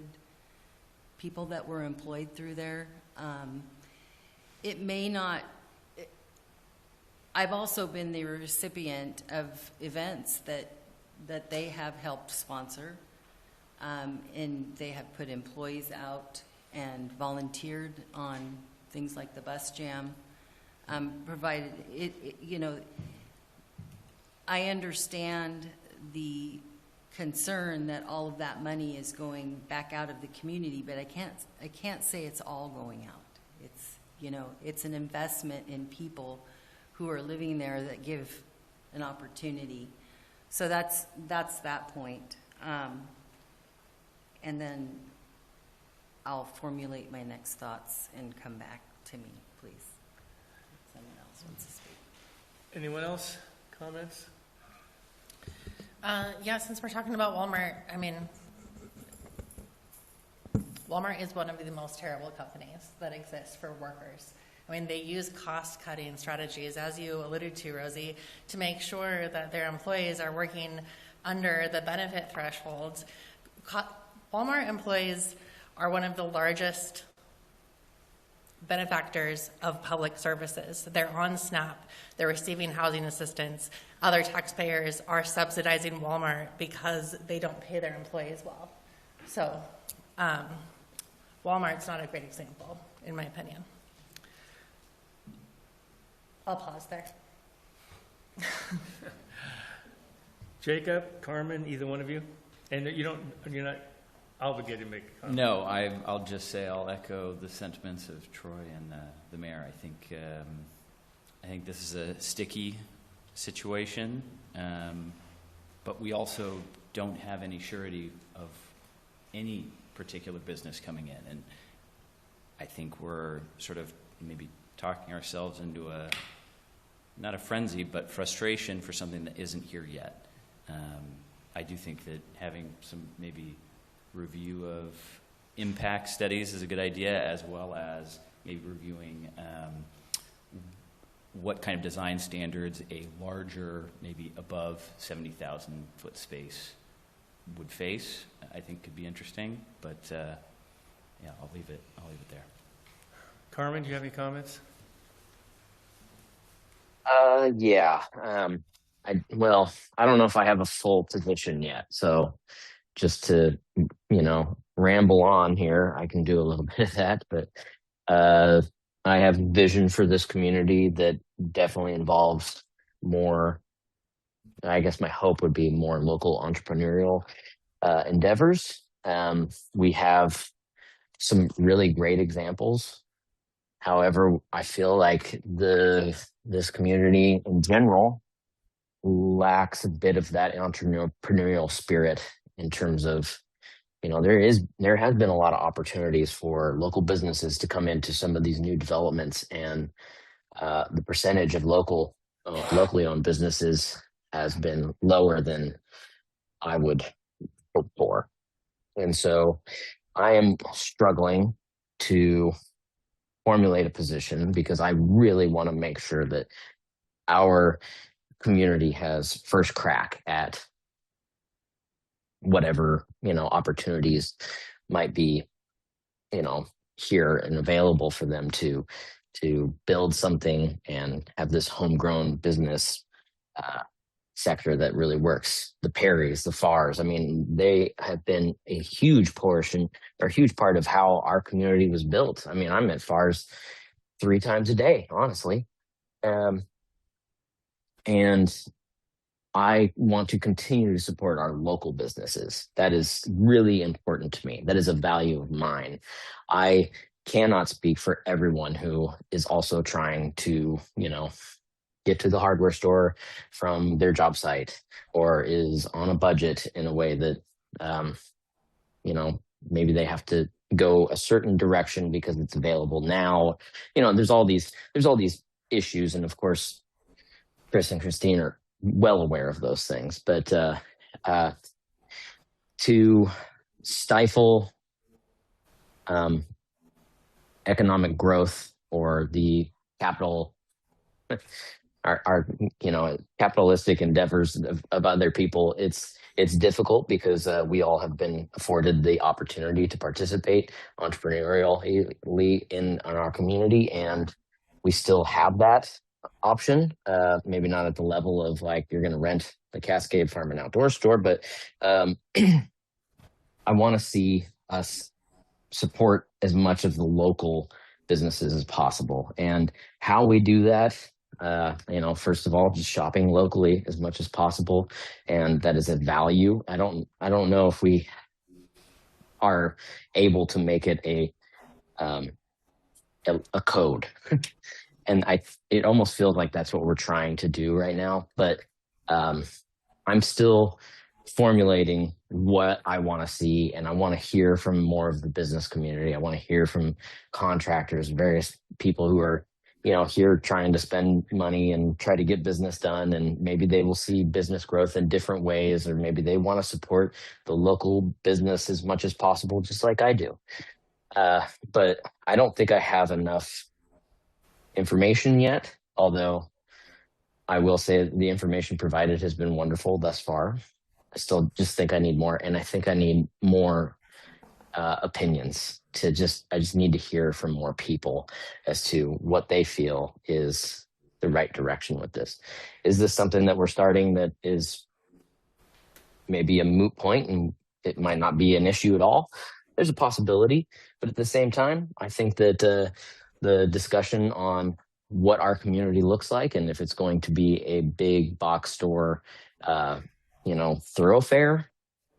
people that were employed through there. It may not, I've also been the recipient of events that they have helped sponsor, and they have put employees out and volunteered on things like the bus jam, provided I understand the concern that all of that money is going back out of the community, but I can't say it's all going out. It's an investment in people who are living there that give an opportunity. So that's that point. And then I'll formulate my next thoughts and come back to me, please. Someone else wants to speak. Anyone else? Comments? Yeah, since we're talking about Walmart, I mean, Walmart is one of the most terrible companies that exist for workers. I mean, they use cost-cutting strategies, as you alluded to, Rosie, to make sure that their employees are working under the benefit thresholds. Walmart employees are one of the largest benefactors of public services. They're on SNAP. They're receiving housing assistance. Other taxpayers are subsidizing Walmart because they don't pay their employees well. So Walmart's not a great example, in my opinion. I'll pause there. Jacob, Carmen, either one of you? And you're not obligated to make a comment. No, I'll just say I'll echo the sentiments of Troy and the mayor. I think this is a sticky situation, but we also don't have any surety of any particular business coming in, and I think we're sort of maybe talking ourselves into not a frenzy, but frustration for something that isn't here yet. I do think that having some maybe review of impact studies is a good idea, as well as maybe reviewing what kind of design standards a larger, maybe above 70,000 foot space would face. I think could be interesting, but yeah, I'll leave it there. Carmen, do you have any comments? Yeah. I don't know if I have a full position yet, so just to, ramble on here, I can do a little bit of that, but I have vision for this community that definitely involves more, I guess my hope would be more local entrepreneurial endeavors. We have some really great examples. However, I feel like this community in general lacks a bit of that entrepreneurial spirit in terms of, there has been a lot of opportunities for local businesses to come into some of these new developments and the percentage of locally owned businesses has been lower than I would hope for. And so I am struggling to formulate a position because I really want to make sure that our community has first crack at whatever, opportunities might be, here and available for them to build something and have this homegrown business sector that really works. The Perrys, the Farrs, I mean, they have been a huge portion or a huge part of how our community was built. I mean, I'm at Farrs 3 times a day, honestly. And I want to continue to support our local businesses. That is really important to me. That is a value of mine. I cannot speak for everyone who is also trying to, get to the hardware store from their job site or is on a budget in a way that, maybe they have to go a certain direction because it's available now. There's all these issues. And of course, Chris and Christine are well aware of those things, but to stifle economic growth or the capital, our capitalistic endeavors of other people, it's difficult because we all have been afforded the opportunity to participate entrepreneurially in our community, and we still have that option. Maybe not at the level of like you're going to rent the Cascade Farm and Outdoor Store, but I want to see us support as much of the local businesses as possible. And how we do that, first of all, just shopping locally as much as possible, and that is a value. I don't know if we are able to make it a code. And it almost feels like that's what we're trying to do right now. But I'm still formulating what I want to see, and I want to hear from more of the business community. I want to hear from contractors, various people who are, here trying to spend money and try to get business done. And maybe they will see business growth in different ways, or maybe they want to support the local business as much as possible, just like I do. But I don't think I have enough information yet, although I will say the information provided has been wonderful thus far. I still just think I need more, and I think I need more opinions. I just need to hear from more people as to what they feel is the right direction with this. Is this something that we're starting that is maybe a moot point and it might not be an issue at all? There's a possibility, but at the same time, I think that the discussion on what our community looks like and if it's going to be a big box store, thoroughfare,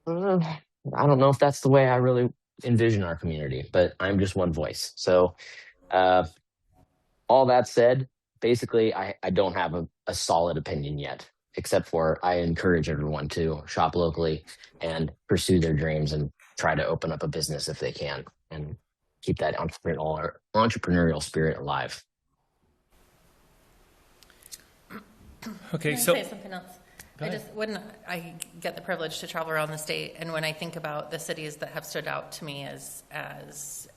I don't know if that's the way I really envision our community, but I'm just one voice. So all that said, basically, I don't have a solid opinion yet, except for I encourage everyone to shop locally and pursue their dreams and try to open up a business if they can and keep that entrepreneurial spirit alive. Okay, Can I say something else? I get the privilege to travel around the state, and when I think about the cities that have stood out to me as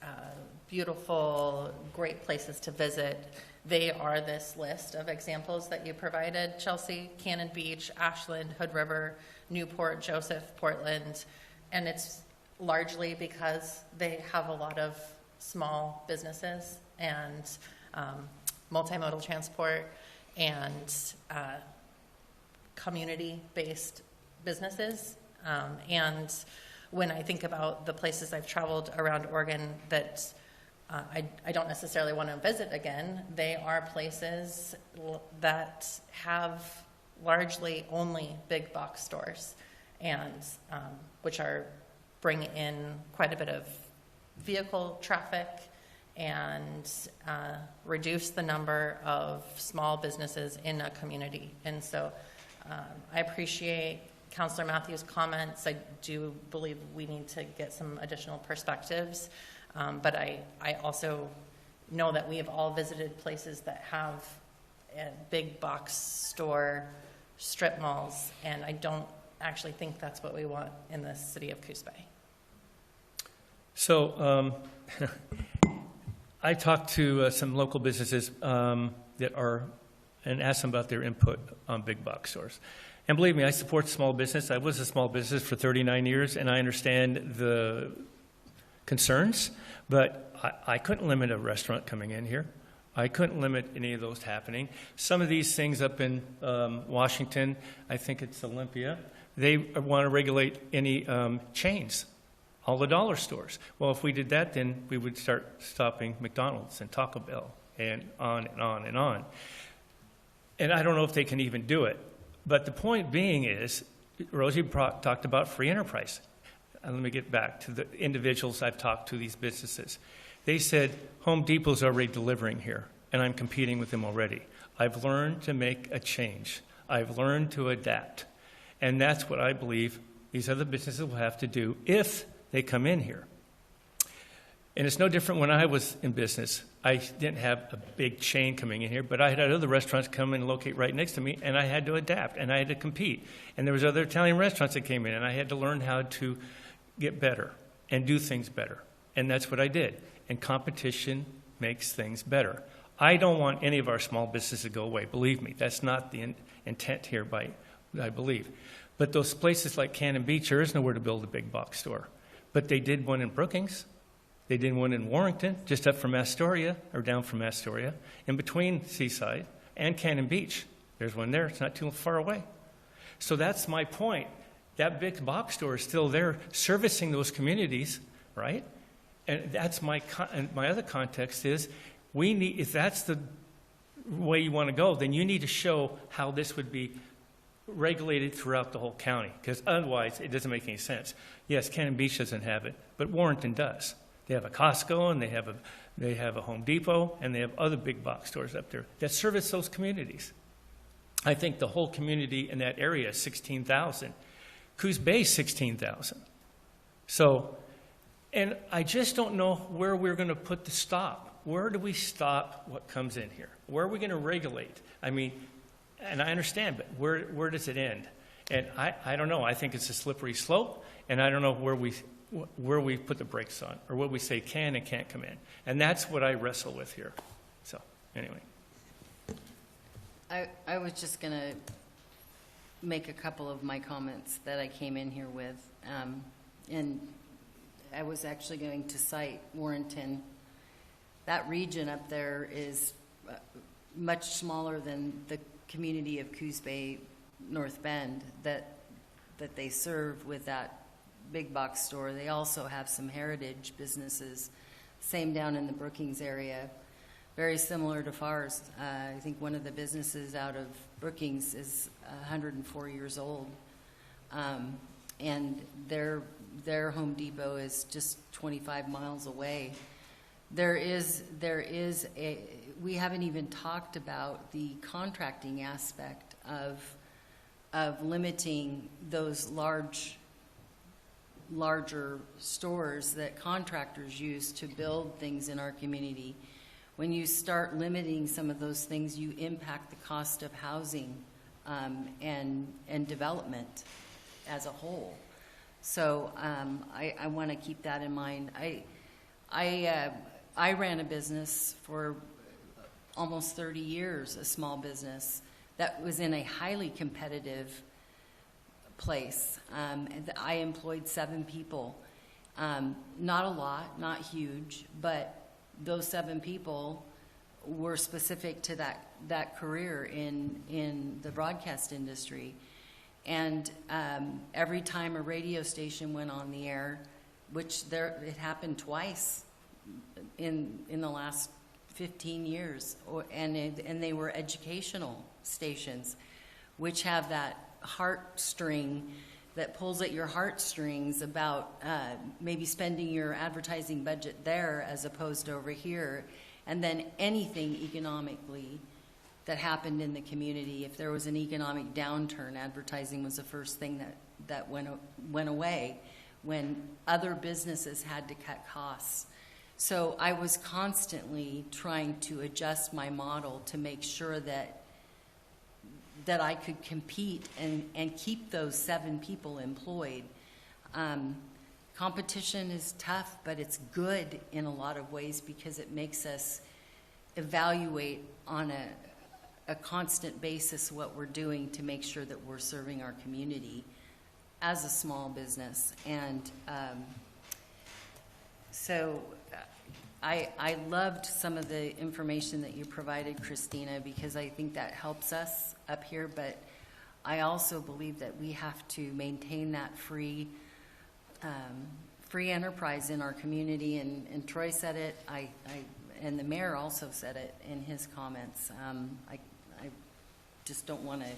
beautiful, great places to visit, they are this list of examples that you provided: Chelsea, Cannon Beach, Ashland, Hood River, Newport, Joseph, Portland, and it's largely because they have a lot of small businesses and multimodal transport and community-based businesses. And when I think about the places I've traveled around Oregon that I don't necessarily want to visit again, they are places that have largely only big box stores, and which bring in quite a bit of vehicle traffic and reduce the number of small businesses in a community. And so I appreciate Councillor Matthews' comments. I do believe we need to get some additional perspectives, but I also know that we have all visited places that have a big box store, strip malls, and I don't actually think that's what we want in the city of Coos Bay. So I talked to some local businesses that are, and asked them about their input on big box stores. And believe me, I support small business. I was a small business for 39 years, and I understand the concerns, but I couldn't limit a restaurant coming in here. I couldn't limit any of those happening. Some of these things up in Washington, I think it's Olympia, they want to regulate any chains, all the dollar stores. Well, if we did that, then we would start stopping McDonald's and Taco Bell and on and on and on. And I don't know if they can even do it. But the point being is, Rosie talked about free enterprise. And let me get back to the individuals I've talked to, these businesses. They said, Home Depot's already delivering here, and I'm competing with them already. I've learned to make a change. I've learned to adapt. And that's what I believe these other businesses will have to do if they come in here. And it's no different when I was in business. I didn't have a big chain coming in here, but I had other restaurants come and locate right next to me, and I had to adapt, and I had to compete. And there was other Italian restaurants that came in, and I had to learn how to get better and do things better. And that's what I did. And competition makes things better. I don't want any of our small businesses to go away. Believe me, that's not the intent here, I believe. But those places like Cannon Beach, there is nowhere to build a big box store. But they did one in Brookings. They did one in Warrington, just up from Astoria, or down from Astoria, in between Seaside and Cannon Beach. There's one there. It's not too far away. So that's my point. That big box store is still there servicing those communities, right? And that's my other context is, we need, if that's the way you want to go, then you need to show how this would be regulated throughout the whole county, because otherwise it doesn't make any sense. Yes, Cannon Beach doesn't have it, but Warrenton does. They have a Costco, and they have a Home Depot, and they have other big box stores up there that service those communities. I think the whole community in that area is 16,000. Coos Bay is 16,000. So, and I just don't know where we're going to put the stop. Where do we stop what comes in here? Where are we going to regulate? I mean, and I understand, but where does it end? And I don't know. I think it's a slippery slope, and I don't know where we put the brakes on, or what we say can and can't come in. And that's what I wrestle with here. So, anyway. I was just going to make a couple of my comments that I came in here with. And I was actually going to cite Warrenton. That region up there is much smaller than the community of Coos Bay, North Bend that they serve with that big box store. They also have some heritage businesses, same down in the Brookings area, very similar to Fars. I think one of the businesses out of Brookings is 104 years old, and their Home Depot is just 25 miles away. We haven't even talked about the contracting aspect of limiting those larger stores that contractors use to build things in our community. When you start limiting some of those things, you impact the cost of housing and development as a whole. So I want to keep that in mind. I ran a business for almost 30 years, a small business that was in a highly competitive place. I employed 7 people. Not a lot, not huge, but those 7 people were specific to that career in the broadcast industry. And every time a radio station went on the air, which it happened twice in the last 15 years, and they were educational stations, which have that heartstring that pulls at your heartstrings about maybe spending your advertising budget there as opposed to over here, and then anything economically that happened in the community. If there was an economic downturn, advertising was the first thing that went away when other businesses had to cut costs. So I was constantly trying to adjust my model to make sure that I could compete and keep those 7 people employed. Competition is tough, but it's good in a lot of ways because it makes us evaluate on a constant basis what we're doing to make sure that we're serving our community as a small business. And so I loved some of the information that you provided, Christina, because I think that helps us up here, but I also believe that we have to maintain that free enterprise in our community, and Troy said it, and the mayor also said it in his comments. I just don't want to,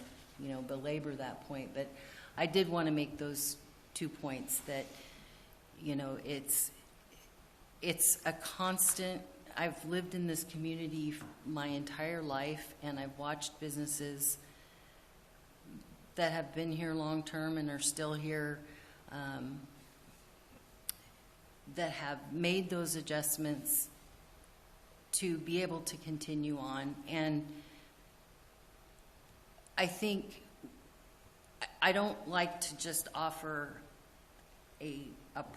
belabor that point, but I did want to make those 2 points that, it's a constant. I've lived in this community my entire life, and I've watched businesses that have been here long term and are still here, that have made those adjustments to be able to continue on. And I think I don't like to just offer a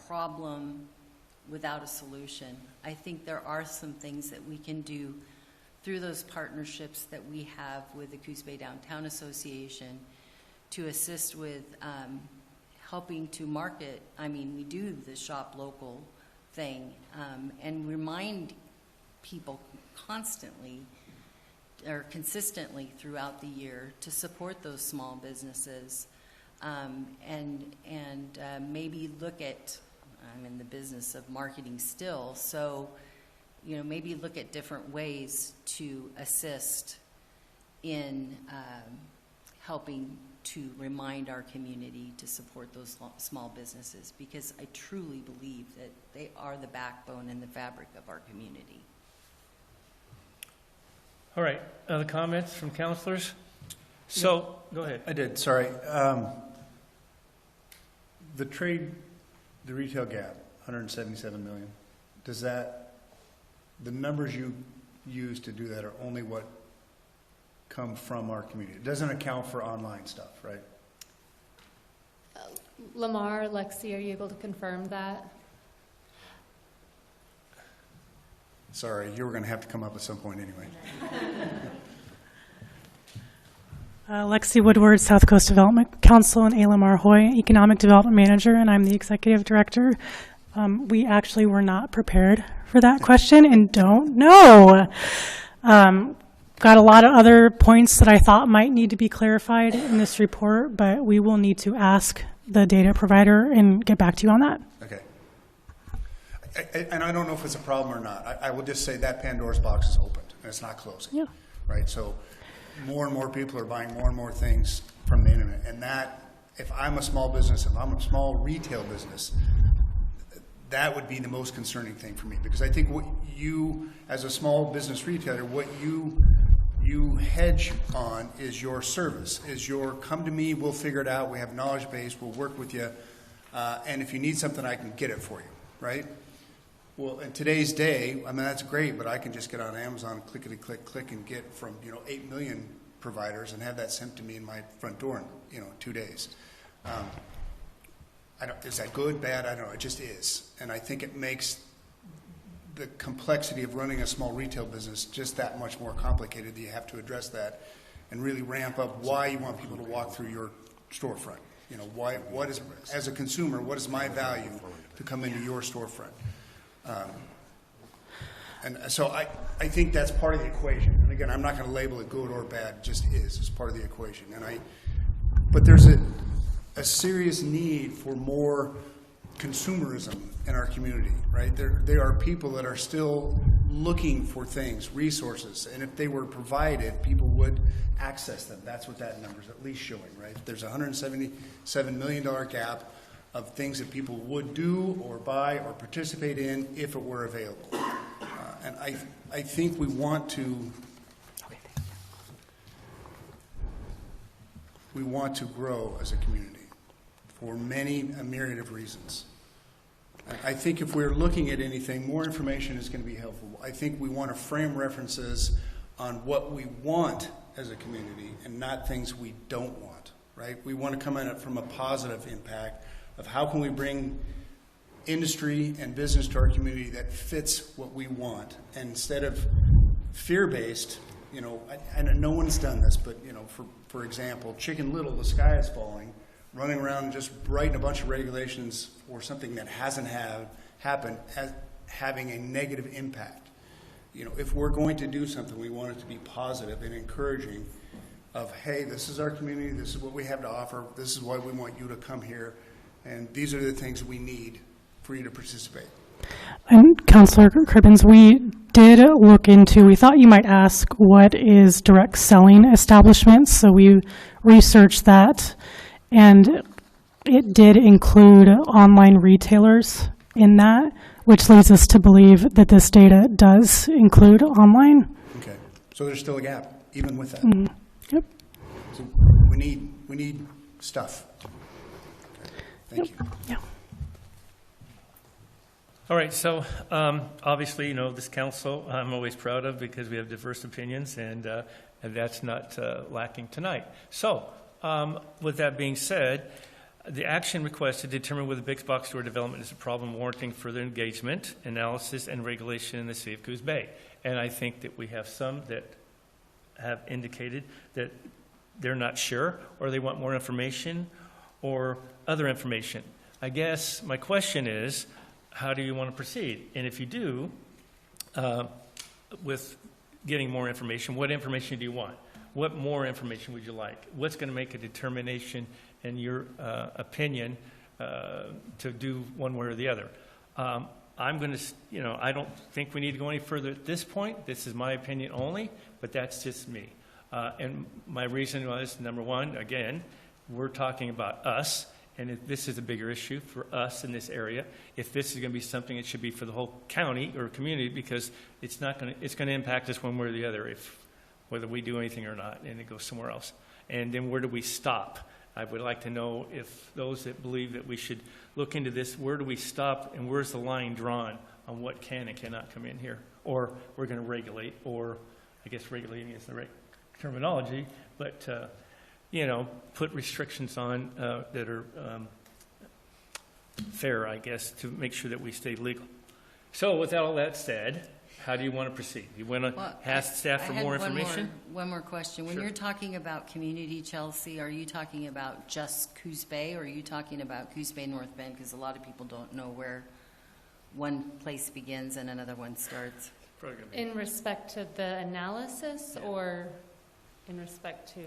problem without a solution. I think there are some things that we can do through those partnerships that we have with the Coos Bay Downtown Association to assist with helping to market. I mean, we do the shop local thing, and remind people constantly or consistently throughout the year to support those small businesses, and maybe look at, I'm in the business of marketing still, so maybe look at different ways to assist in helping to remind our community to support those small businesses, because I truly believe that they are the backbone and the fabric of our community. All right, other comments from counselors? So, go ahead. I did, sorry. The retail gap, 177 million, the numbers you use to do that are only what come from our community? It doesn't account for online stuff, right? Lamar, Lexi, are you able to confirm that? Sorry, you were going to have to come up at some point anyway. Lexi Woodward, South Coast Development Council, and Lamar Hoy, Economic Development Manager, and I'm the Executive Director. We actually were not prepared for that question and don't know. Got a lot of other points that I thought might need to be clarified in this report, but we will need to ask the data provider and get back to you on that. Okay. And I don't know if it's a problem or not. I will just say that Pandora's box is opened and it's not closing. Yeah. Right? So more and more people are buying more and more things from the internet. And that, if I'm a small business, if I'm a small retail business, that would be the most concerning thing for me, because I think what you, as a small business retailer, what you hedge on is your service, is your come to me, we'll figure it out, we have knowledge base, we'll work with you, and if you need something, I can get it for you, right? Well, in today's day, I mean, that's great, but I can just get on Amazon, click, and get from 8 million providers and have that sent to me in my front door in 2 days. Is that good, bad? I don't know. It just is. And I think it makes the complexity of running a small retail business just that much more complicated, that you have to address that and really ramp up why you want people to walk through your storefront. What is, as a consumer, what is my value to come into your storefront? And so I think that's part of the equation. And again, I'm not going to label it good or bad. It just is. It's part of the equation. But there's a serious need for more consumerism in our community, right? There are people that are still looking for things, resources, and if they were provided, people would access them. That's what that number is at least showing, right? There's a $177 million gap of things that people would do or buy or participate in if it were available. And I think we want to grow as a community for a myriad of reasons. I think if we're looking at anything, more information is going to be helpful. I think we want to frame references on what we want as a community and not things we don't want, right? We want to come at it from a positive impact of how can we bring industry and business to our community that fits what we want. And instead of fear-based, you know, and no one's done this, but, you know, for example, Chicken Little, the sky is falling, running around and just writing a bunch of regulations for something that hasn't happened as having a negative impact. You know, if we're going to do something, we want it to be positive and encouraging of, hey, this is our community, this is what we have to offer, this is why we want you to come here, and these are the things we need for you to participate. And Councilor Cribbins, we did look into, we thought you might ask what is direct selling establishments, so we researched that, and it did include online retailers in that, which leads us to believe that this data does include online. Okay, so there's still a gap, even with that. Yep. So we need stuff. Okay. Thank you. Yeah. All right, so obviously, you know, this council I'm always proud of because we have diverse opinions, and that's not lacking tonight. So with that being said, the action request to determine whether big box store development is a problem warranting further engagement, analysis, and regulation in the city of Coos Bay. And I think that we have some that have indicated that they're not sure, or they want more information, or other information. I guess my question is, how do you want to proceed? And if you do, with getting more information, what information do you want? What more information would you like? What's going to make a determination in your opinion to do one way or the other? I'm going to, you know, I don't think we need to go any further at this point. This is my opinion only, but that's just me. And my reason was, number one, again, we're talking about us. And if this is a bigger issue for us in this area, if this is going to be something, it should be for the whole county or community, because it's going to impact us one way or the other, whether we do anything or not, and it goes somewhere else. And then where do we stop? I would like to know if those that believe that we should look into this, where do we stop, and where's the line drawn on what can and cannot come in here? Or we're going to regulate, or I guess regulating is the right terminology, but you know, put restrictions on that are fair, I guess, to make sure that we stay legal. So with all that said, how do you want to proceed? You want to ask staff for more information? One more question. When Sure. you're talking about community, Chelsea, are you talking about just Coos Bay, or are you talking about Coos Bay North Bend? Because a lot of people don't know where one place begins and another one starts. In respect to the analysis, or in respect to?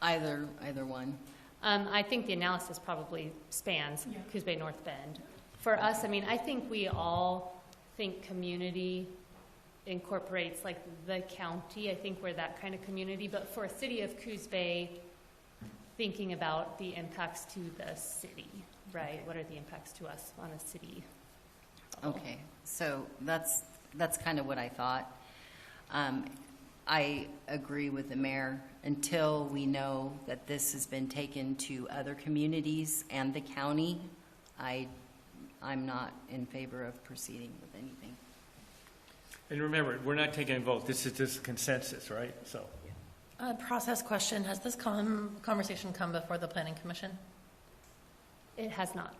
Either one. I think the analysis probably spans Coos Bay North Bend. For us, I mean, I think we all think community incorporates like the county. I think we're that kind of community. But for a city of Coos Bay, thinking about the impacts to the city, right? What are the impacts to us on a city level? Okay, so that's kind of what I thought. I agree with the mayor. Until we know that this has been taken to other communities and the county, I'm not in favor of proceeding with anything. And remember, we're not taking a vote. This is just consensus, right? So, Process question, has this conversation come before the Planning Commission? It has not.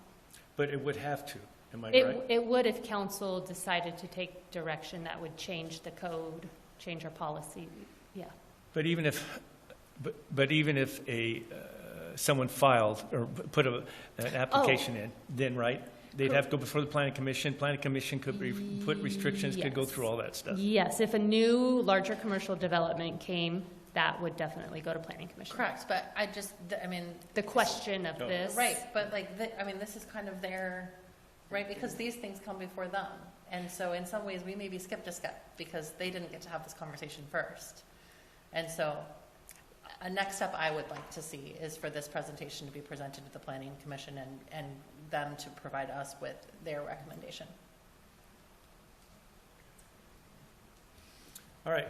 but it would have to. Am I right? It would if council decided to take direction that would change the code, change our policy, yeah. But even if someone filed or put an application in, then, right? They'd have to go before the planning commission. Planning commission could put restrictions, could go through all that stuff. Yes, if a new, larger commercial development came, that would definitely go to planning commission. Correct, but I mean. The question of this. Right, but like, this is kind of their, right, because these things come before them. And so in some ways, we maybe skipped a step because they didn't get to have this conversation first. And so a next step I would like to see is for this presentation to be presented to the planning commission and them to provide us with their recommendation. All right.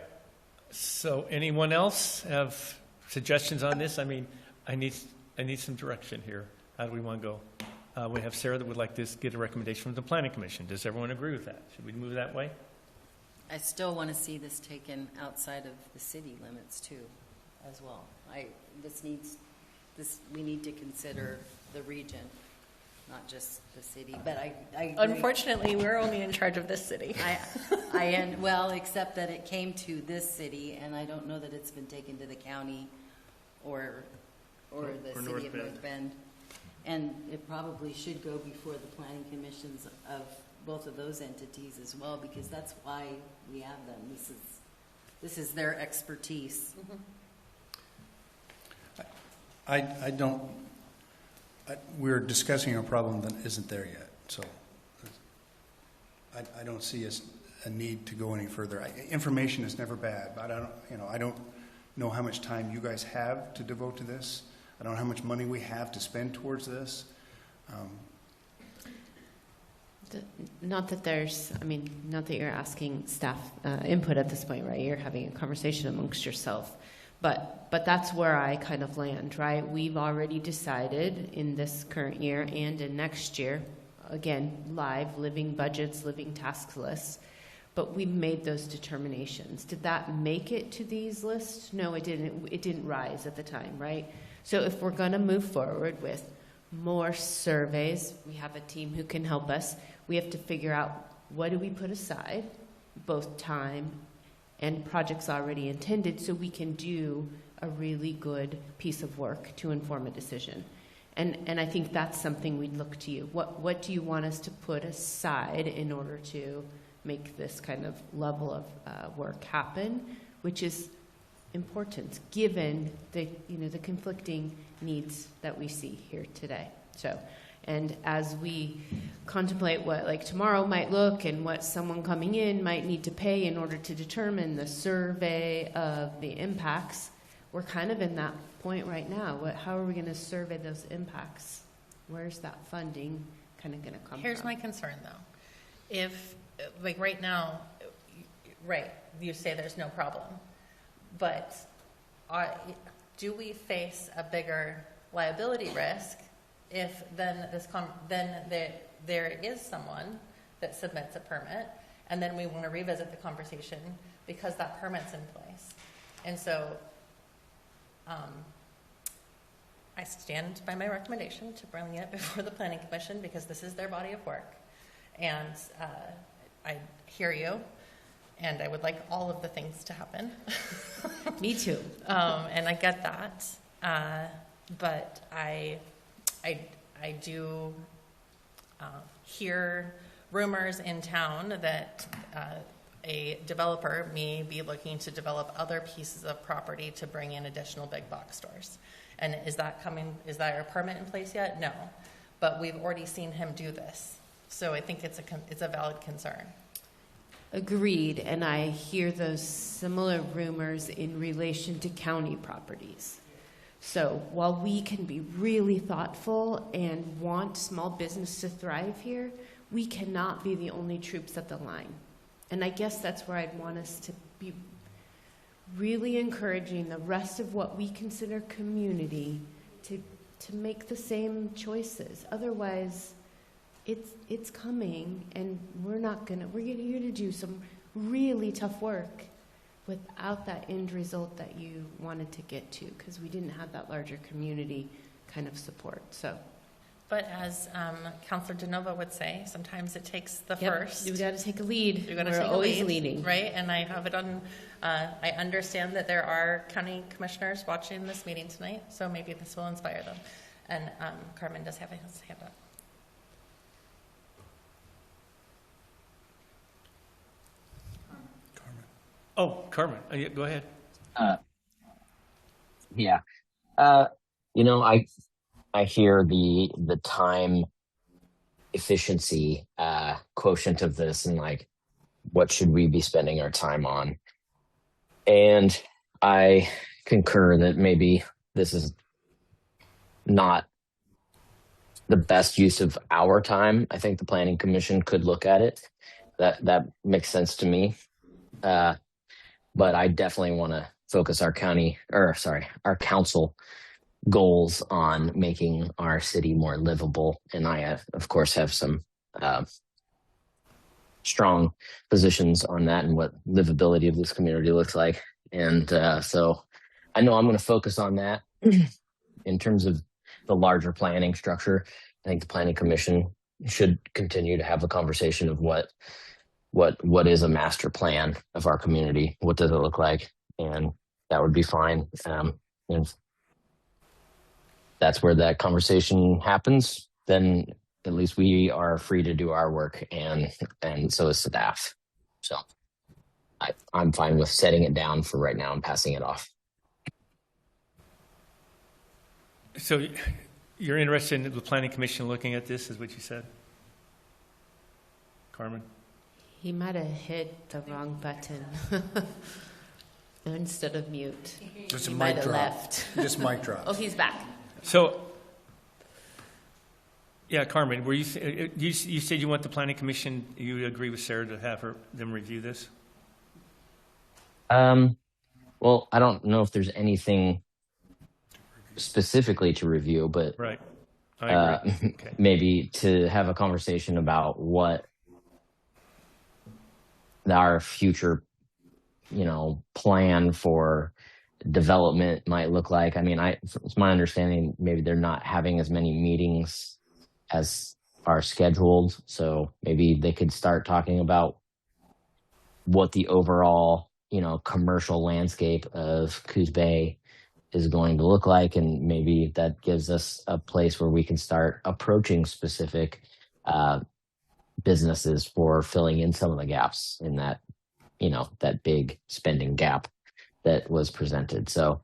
So anyone else have suggestions on this? I mean, I need some direction here. How do we want to go? We have Sarah that would like to get a recommendation from the Planning Commission. Does everyone agree with that? Should we move that way? I still want to see this taken outside of the city limits too, as well. We need to consider the region, not just the city, but I agree. Unfortunately, we're only in charge of this city. Well, except that it came to this city, and I don't know that it's been taken to the county or the city of North Bend. And it probably should go before the planning commissions of both of those entities as well, because that's why we have them. This is their expertise. We're discussing a problem that isn't there yet, so I don't see a need to go any further. Information is never bad, but I don't know how much time you guys have to devote to this. I don't know how much money we have to spend towards this. Not that you're asking staff input at this point, right? You're having a conversation amongst yourself. But that's where I kind of land, right? We've already decided in this current year and in next year, again, living budgets, living task lists, but we made those determinations. Did that make it to these lists? No, it didn't. It didn't rise at the time, right? So if we're going to move forward with more surveys, we have a team who can help us. We have to figure out, what do we put aside, both time and projects already intended, so we can do a really good piece of work to inform a decision. And I think that's something we'd look to you. What do you want us to put aside in order to make this kind of level of work happen, which is important given the conflicting needs that we see here today. So, and as we contemplate what tomorrow might look and what someone coming in might need to pay in order to determine the survey of the impacts, we're kind of in that point right now. How are we going to survey those impacts? Where's that funding kind of going to come from? Here's my concern, though. If, right now, right, you say there's no problem, but do we face a bigger liability risk if then there is someone that submits a permit, and then we want to revisit the conversation because that permit's in place? And so I stand by my recommendation to bring it before the Planning Commission, because this is their body of work. And I hear you, and I would like all of the things to happen. Me too. And I get that. But I do hear rumors in town that a developer may be looking to develop other pieces of property to bring in additional big box stores. And is that a permit in place yet? No. But we've already seen him do this. So I think it's a valid concern. Agreed, and I hear those similar rumors in relation to county properties. So while we can be really thoughtful and want small business to thrive here, we cannot be the only troops at the line. And I guess that's where I'd want us to be really encouraging the rest of what we consider community to make the same choices. Otherwise, it's coming, and we're here to do some really tough work without that end result that you wanted to get to, because we didn't have that larger community kind of support. So, but as Councilor DeNova would say, sometimes it takes the first. You got to take a lead. We're always leading, right? And I have it on. I understand that there are county commissioners watching this meeting tonight, so maybe this will inspire them. And Carmen does have his hand up. Oh, Carmen, yeah, go ahead. Yeah. I hear the time efficiency quotient of this, and what should we be spending our time on? And I concur that maybe this is not the best use of our time. I think the Planning Commission could look at it. That makes sense to me. But I definitely want to focus our council goals on making our city more livable. And I, of course, have some strong positions on that and what livability of this community looks like. And so I know I'm going to focus on that. In terms of the larger planning structure, I think the Planning Commission should continue to have a conversation of what is a master plan of our community, what does it look like, and that would be fine. If that's where that conversation happens, then at least we are free to do our work, and so is staff. So I'm fine with setting it down for right now and passing it off. So you're interested in the Planning Commission looking at this, is what you said? Carmen? He might have hit the wrong button instead of mute. Just He a might mic have drop. left. Just mic drop. Oh, he's back. So, yeah, Carmen, were you said you want the Planning Commission, you agree with Sarah to have them review this? Well, I don't know if there's anything specifically to review, but right. I agree. Okay. Maybe to have a conversation about what our future, plan for development might look like. I mean, it's my understanding maybe they're not having as many meetings as are scheduled, so maybe they could start talking about what the overall, commercial landscape of Coos Bay is going to look like, and maybe that gives us a place where we can start approaching specific businesses for filling in some of the gaps in that, that big spending gap that was presented. So,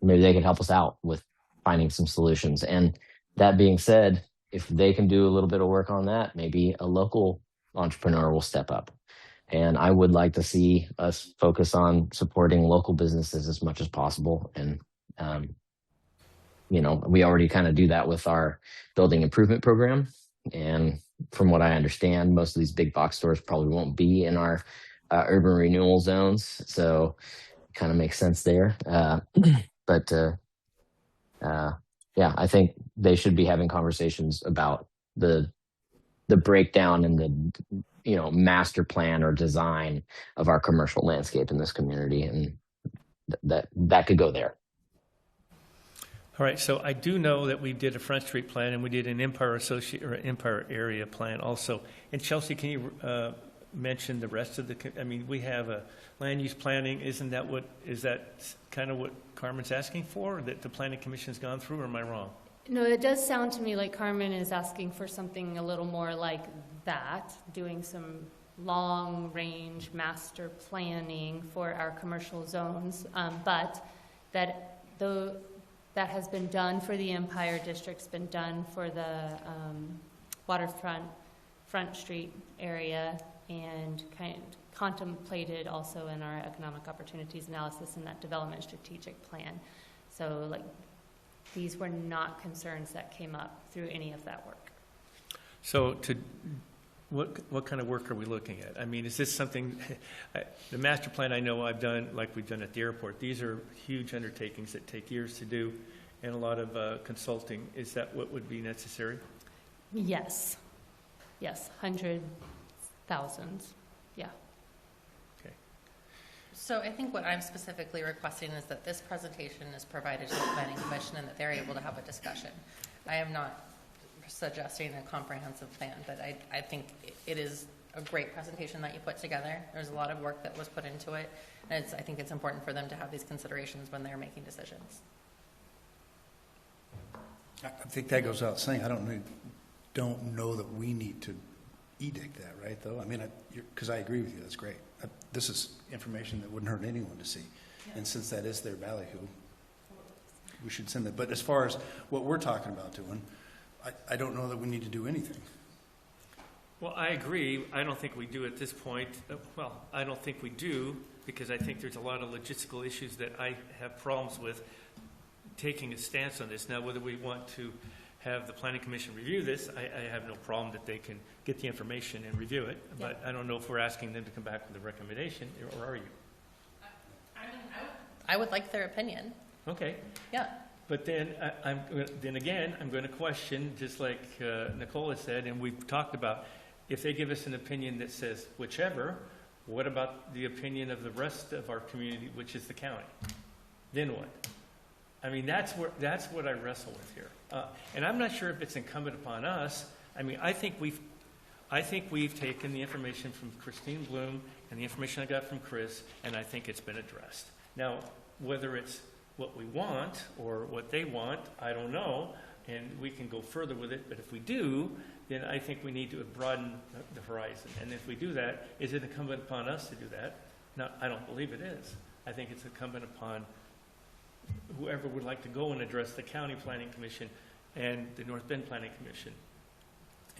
maybe they can help us out with finding some solutions. And that being said, if they can do a little bit of work on that, maybe a local entrepreneur will step up. And I would like to see us focus on supporting local businesses as much as possible. And, we already kind of do that with our building improvement program. And from what I understand, most of these big box stores probably won't be in our urban renewal zones. So it kind of makes sense there. But I think they should be having conversations about the breakdown and the master plan or design of our commercial landscape in this community, and that could go there. All right, so I do know that we did a Front Street plan and we did an Empire area plan also. And Chelsea, can you mention the rest of we have a land use planning. Is that kind of what Carmen's asking for, that the Planning Commission's gone through, or am I wrong? No, it does sound to me like Carmen is asking for something a little more like that, doing some long-range master planning for our commercial zones, but that has been done for the Empire District's been done for the waterfront, Front Street area, and kind of contemplated also in our economic opportunities analysis in that development strategic plan. So these were not concerns that came up through any of that work. So what kind of work are we looking at? I mean, is this something, the master plan I know I've done, like we've done at the airport, these are huge undertakings that take years to do and a lot of consulting. Is that what would be necessary? Yes, hundreds, thousands, yeah. Okay. So I think what I'm specifically requesting is that this presentation is provided to the Planning Commission and that they're able to have a discussion. I am not suggesting a comprehensive plan, but I think it is a great presentation that you put together. There's a lot of work that was put into it, and I think it's important for them to have these considerations when they're making decisions. I think that goes without saying. I don't know that we need to edict that, right, though? I mean, because I agree with you, that's great. This is information that wouldn't hurt anyone to see. Yeah. And since that is their ballyhoo, we should send that. But as far as what we're talking about doing, I don't know that we need to do anything. Well, I agree. I don't think we do at this point. Well, I don't think we do, because I think there's a lot of logistical issues that I have problems with taking a stance on this. Now, whether we want to have the Planning Commission review this, I have no problem that they can get the information and review it, yeah. But I don't know if we're asking them to come back with a recommendation, or are you? I would like their opinion. Okay. Yeah. But then, then again, I'm going to question, just like Nicola said, and we've talked about, if they give us an opinion that says whichever, what about the opinion of the rest of our community, which is the county? Then what? I mean, that's what I wrestle with here. And I'm not sure if it's incumbent upon us. I mean, I think we've taken the information from Christine Bloom and the information I got from Chris, and I think it's been addressed. Now, whether it's what we want or what they want, I don't know, and we can go further with it. But if we do, then I think we need to broaden the horizon. And if we do that, is it incumbent upon us to do that? No, I don't believe it is. I think it's incumbent upon whoever would like to go and address the County Planning Commission and the North Bend Planning Commission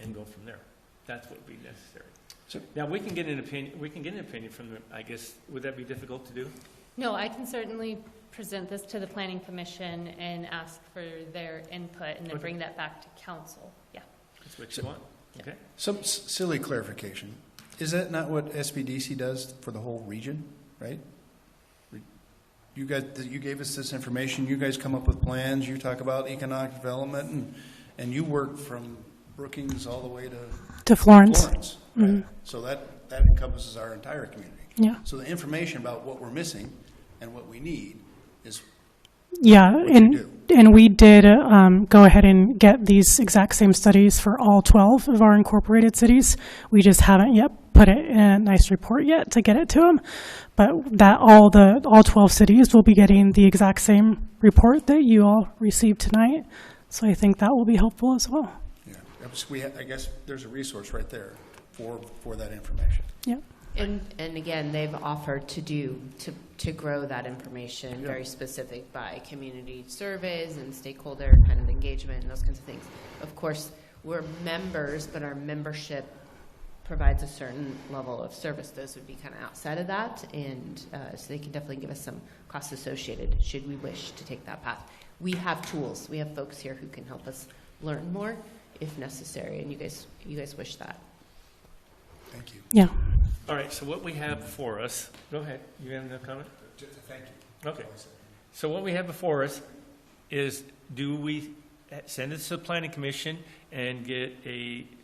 and go from there. That's what would be necessary. So now we can get an opinion. We can get an opinion from them. I guess, would that be difficult to do? No, I can certainly present this to the Planning Commission and ask for their input, and then bring that back to council. Yeah. That's what you want. Okay. Some silly clarification. Is that not what SBDC does for the whole region, right? You gave us this information. You guys come up with plans. You talk about economic development, and you work from Brookings all the way to Florence. Florence, right? Mm-hmm. So that encompasses our entire community. Yeah. So the information about what we're missing and what we need is and we did go ahead and get these exact same studies for all 12 of our incorporated cities. We just haven't yet put it in a nice report yet to get it to them. But that all 12 cities will be getting the exact same report that you all received tonight. So I think that will be helpful as well. Yeah, I guess there's a resource right there for that information. Yeah. And again, they've offered to grow that information, very specific by community surveys and stakeholder kind of engagement and those kinds of things. Of course, we're members, but our membership provides a certain level of service. Those would be kind of outside of that, and so they can definitely give us some costs associated should we wish to take that path. We have tools. We have folks here who can help us learn more if necessary, and you guys wish that. Thank you. Yeah. All right, so what we have before us, go ahead. You have no comment? Thank you. Okay. So what we have before us is, do we send this to the Planning Commission and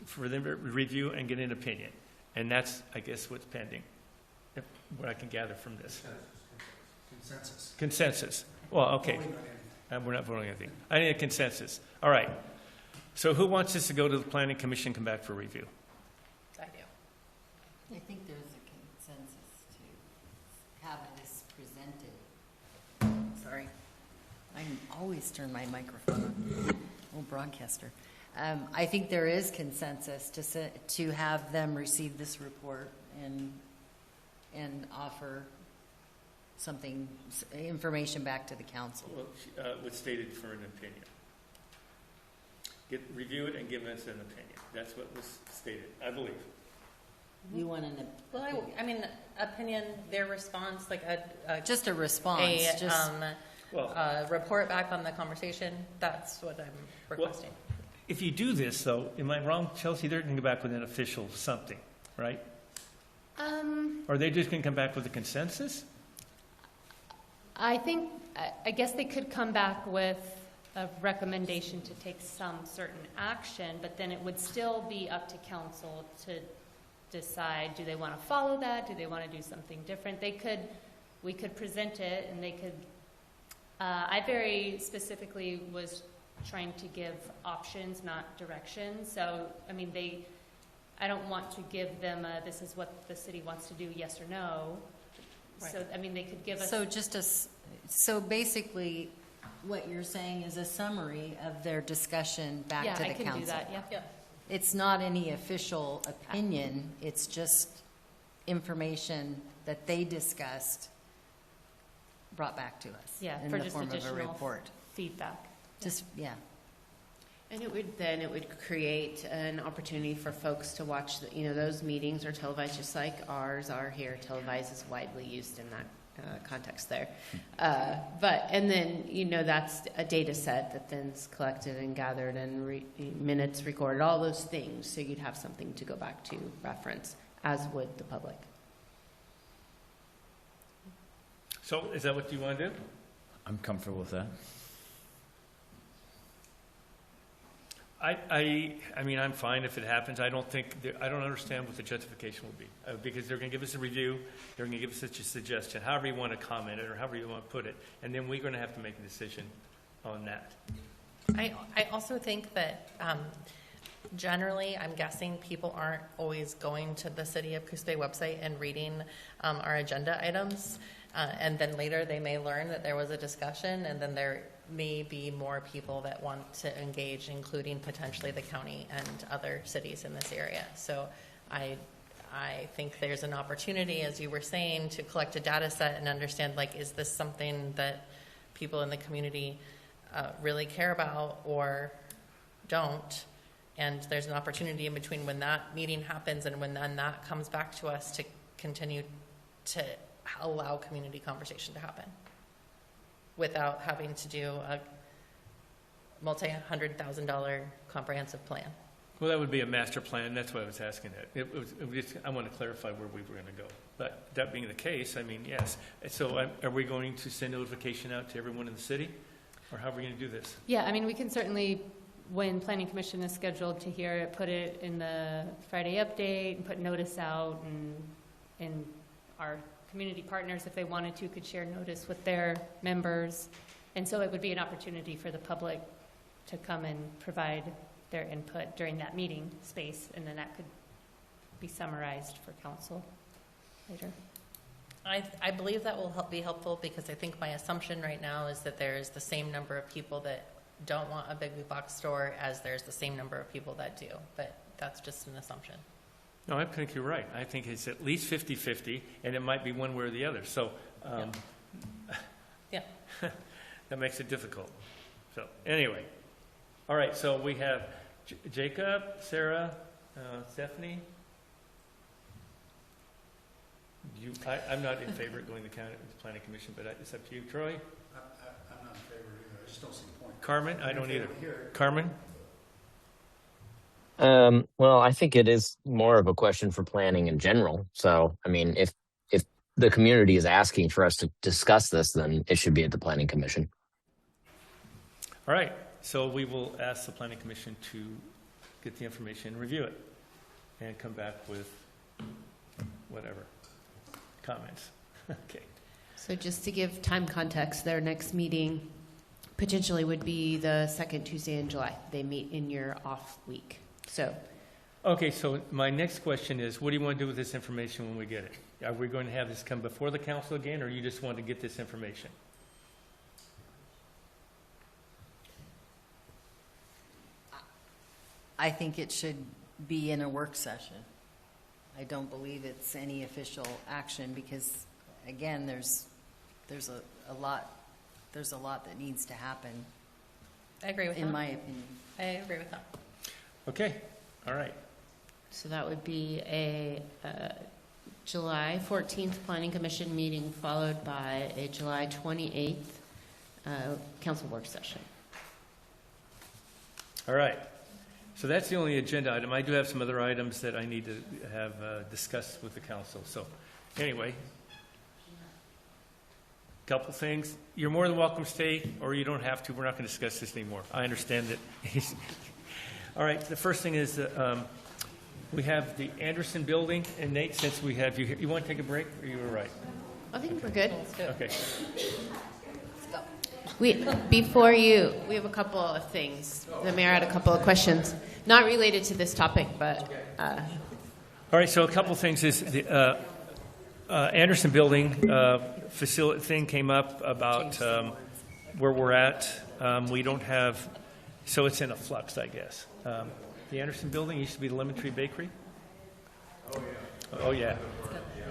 for them to review and get an opinion? And that's, I guess, what's pending, what I can gather from this. Consensus. Well, okay. We're not voting on anything. I need a consensus. All right. So who wants this to go to the Planning Commission and come back for review? I do. I think there's a consensus to have this presented. Sorry. I can always turn my microphone on. Old broadcaster. I think there is consensus to have them receive this report and offer information back to the council. Well, what's stated for an opinion. Review it and give us an opinion. That's what was stated, I believe. You want an Well, I mean, opinion, their response, like just a response, a report back on the conversation. That's what I'm requesting. Well, if you do this, though, am I wrong, Chelsea? They're going to come back with an official something, right? Or are they just going to come back with a consensus? I guess they could come back with a recommendation to take some certain action, but then it would still be up to council to decide, do they want to follow that? Do they want to do something different? We could present it, and they could, I very specifically was trying to give options, not directions. So, I mean, I don't want to give them this is what the city wants to do, yes or no. Right. So, I mean, they could give us. So basically, what you're saying is a summary of their discussion back to the council. Yeah, I can do that, yeah. It's not any official opinion, it's just information that they discussed brought back to us in the form of a report. Feedback. And it would create an opportunity for folks to watch, those meetings are televised just like ours are here. Televised is widely used in that context there. And then, that's a data set that then's collected and gathered and minutes recorded, all those things. So you'd have something to go back to reference, as would the public. So is that what you want to do? I'm comfortable with that. I mean, I'm fine if it happens. I don't understand what the justification will be, because they're going to give us a review, they're going to give us such a suggestion, however you want to comment it or however you want to put it, and then we're going to have to make a decision on that. I also think that generally, I'm guessing people aren't always going to the City of Coos Bay website and reading our agenda items. And then later they may learn that there was a discussion, and then there may be more people that want to engage, including potentially the county and other cities in this area. So I think there's an opportunity, as you were saying, to collect a data set and understand, like, is this something that people in the community really care about or don't? And there's an opportunity in between when that meeting happens and when then that comes back to us to continue to allow community conversation to happen without having to do a multi-$100,000 comprehensive plan. Well, that would be a master plan. That's why I was asking that. I want to clarify where we were going to go. But that being the case, I mean, yes. So are we going to send notification out to everyone in the city? Or how are we going to do this? Yeah, I mean, we can certainly, when Planning Commission is scheduled to hear it, put it in the Friday update and put notice out, and our community partners, if they wanted to, could share notice with their members. And so it would be an opportunity for the public to come and provide their input during that meeting space, and then that could be summarized for council later. I believe that will be helpful, because I think my assumption right now is that there's the same number of people that don't want a big box store as there's the same number of people that do, but that's just an assumption. No, I think you're right. I think it's at least 50-50, and it might be one way or the other. So yeah. That makes it difficult. So anyway, all right, so we have Jacob, Sarah, Stephanie. I'm not in favor of going to the planning commission, but it's up to you. Troy? I'm not in favor either. I just don't see the point. Carmen? I don't either. Carmen? Well, I think it is more of a question for planning in general. So, I mean, if the community is asking for us to discuss this, then it should be at the planning commission. All right. So we will ask the planning commission to get the information, review it, and come back with whatever comments. Okay. So just to give time context, their next meeting potentially would be the second Tuesday in July. They meet in your off week. So, okay, so my next question is, what do you want to do with this information when we get it? Are we going to have this come before the council again, or you just want to get this information? I think it should be in a work session. I don't believe it's any official action, because, again, there's a lot that needs to happen. I agree with that. In my opinion. I agree with that. Okay, all right. so that would be a July 14th Planning Commission meeting, followed by a July 28th council work session. All right. So that's the only agenda item. I do have some other items that I need to have discussed with the council. So anyway, couple things. You're more than welcome to stay, or you don't have to. We're not going to discuss this anymore. I understand that. All right. The first thing is we have the Anderson building. And Nate, since we have you here, you want to take a break, or you were right? I think we're good. Okay. We have a couple of things. The mayor had a couple of questions, not related to this topic, but. All right, so a couple things is the Anderson building facility thing came up about where we're at. We don't have, so it's in a flux, I guess. The Anderson building used to be the Lemon Tree Bakery. Oh yeah.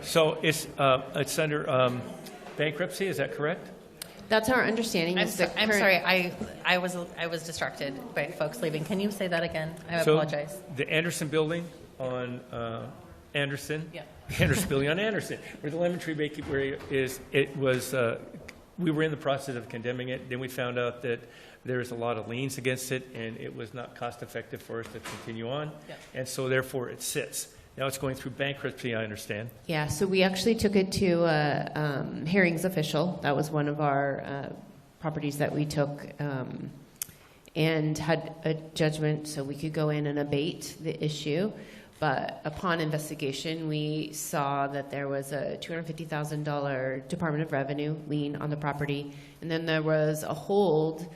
So it's under bankruptcy. Is that correct? That's our understanding. I'm sorry. I was distracted by folks leaving. Can you say that again? I apologize. The Anderson building on Anderson. Yeah. The Anderson building on Anderson, where the Lemon Tree Bakery is. It was. We were in the process of condemning it. Then we found out that there's a lot of liens against it, and it was not cost effective for us to continue on. Yeah. And so therefore it sits. Now it's going through bankruptcy, I understand. Yeah, so we actually took it to hearings official. That was one of our properties that we took. and had a judgment so we could go in and abate the issue. But upon investigation, we saw that there was a $250,000 Department of Revenue lien on the property, and then there was a hold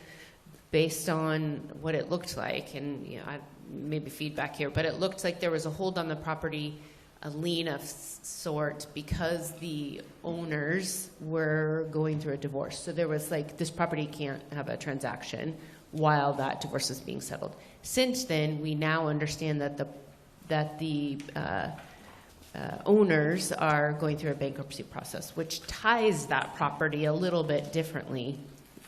based on what it looked like. And maybe feedback here, but it looked like there was a hold on the property, a lien of sort, because the owners were going through a divorce. So there was like, this property can't have a transaction while that divorce is being settled. Since then, we now understand that the owners are going through a bankruptcy process, which ties that property a little bit differently,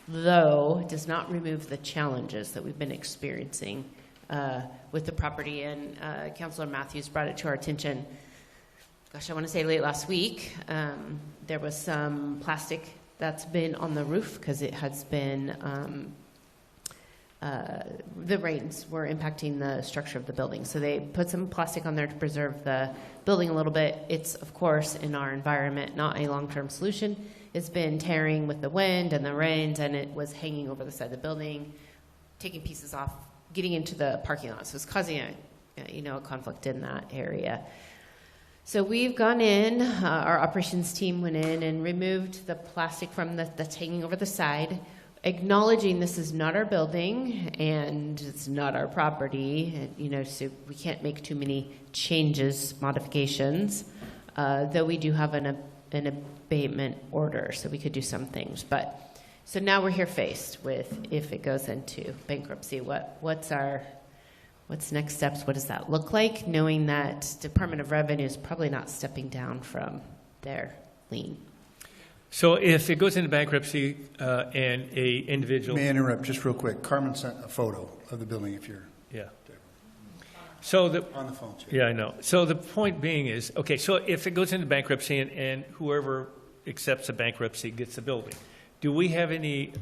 though it does not remove the challenges that we've been experiencing with the property. And Councilor Matthews brought it to our attention, gosh, I want to say late last week. There was some plastic that's been on the roof because it has been, the rains were impacting the structure of the building. So they put some plastic on there to preserve the building a little bit. It's, of course, in our environment, not a long-term solution. It's been tearing with the wind and the rains, and it was hanging over the side of the building, taking pieces off, getting into the parking lot. So it's causing a conflict in that area. So we've gone in, our operations team went in and removed the plastic from that's hanging over the side, acknowledging this is not our building and it's not our property, so we can't make too many changes, modifications, though we do have an abatement order, so we could do some things. But so now we're here faced with, if it goes into bankruptcy, what's next steps? What does that look like? Knowing that Department of Revenue is probably not stepping down from their lien. So if it goes into bankruptcy and a individual... May I interrupt just real quick? Carmen sent a photo of the building if you're... Yeah. So on the phone, Chair. Yeah, I know. So the point being is, okay, so if it goes into bankruptcy and whoever accepts the bankruptcy gets the building, do we have any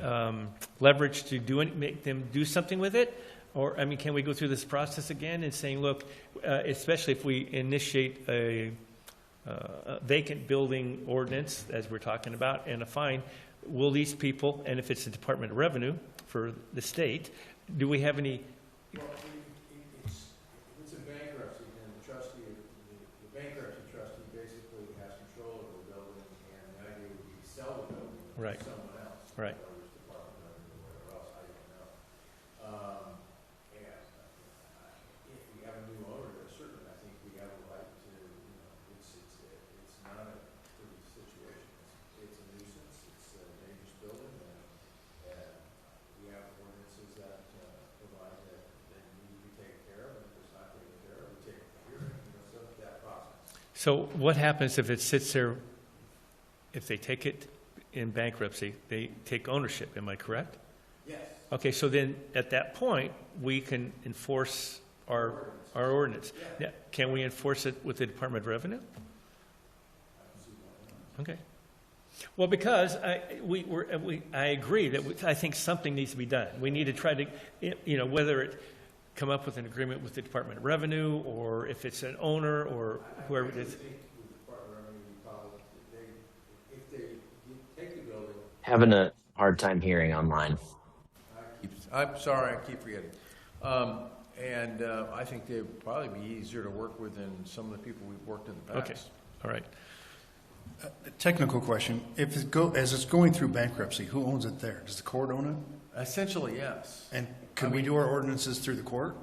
leverage to make them do something with it? Or, can we go through this process again and saying, look, especially if we initiate a vacant building ordinance, as we're talking about, and a fine, will these people, and if it's the Department of Revenue for the state, do we have any... Well, if it's a bankruptcy, then the trustee, the bankruptcy trustee basically has control of the building, and the idea would be to sell the building Right. to someone else. Right. Whether it's Department of Revenue or whatever else, I don't know. If we have a new owner, certainly I think we have a right to, it's not a pretty situation. It's a nuisance. It's a dangerous building, and we have ordinances that provide that need to be taken care of, and if it's not taken care of, we take a hearing, so that process. So what happens if it sits there, if they take it in bankruptcy, they take ownership, am I correct? Yes. Okay, so then at that point, we can enforce our ordinance. Yeah. Now, can we enforce it with the Department of Revenue? Okay. Well, because I agree that I think something needs to be done. We need to try to, whether it come up with an agreement with the Department of Revenue, or if it's an owner or whoever it is. Having a hard time hearing online. I'm sorry, I keep forgetting. I think they'd probably be easier to work with than some of the people we've worked in the past. Okay, all right. A technical question. If as it's going through bankruptcy, who owns it there? Does the court own it? Essentially, yes. And could we do our ordinances through the court?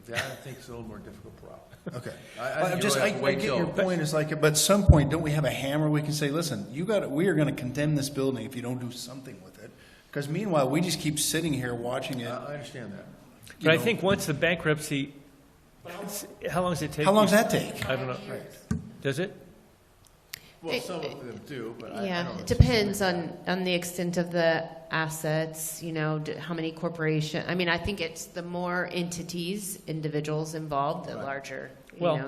That, I think, is a little more difficult problem. Okay. I get your point. It's like, but at some point, don't we have a hammer we can say, listen, we are going to condemn this building if you don't do something with it? Because meanwhile, we just keep sitting here watching it. I understand that. But I think once the bankruptcy, how long does it take? How long does that take? I don't know. Does it? Well, some of them do, but I don't know. It depends on the extent of the assets, how many corporations. I think it's the more entities, individuals involved, the larger,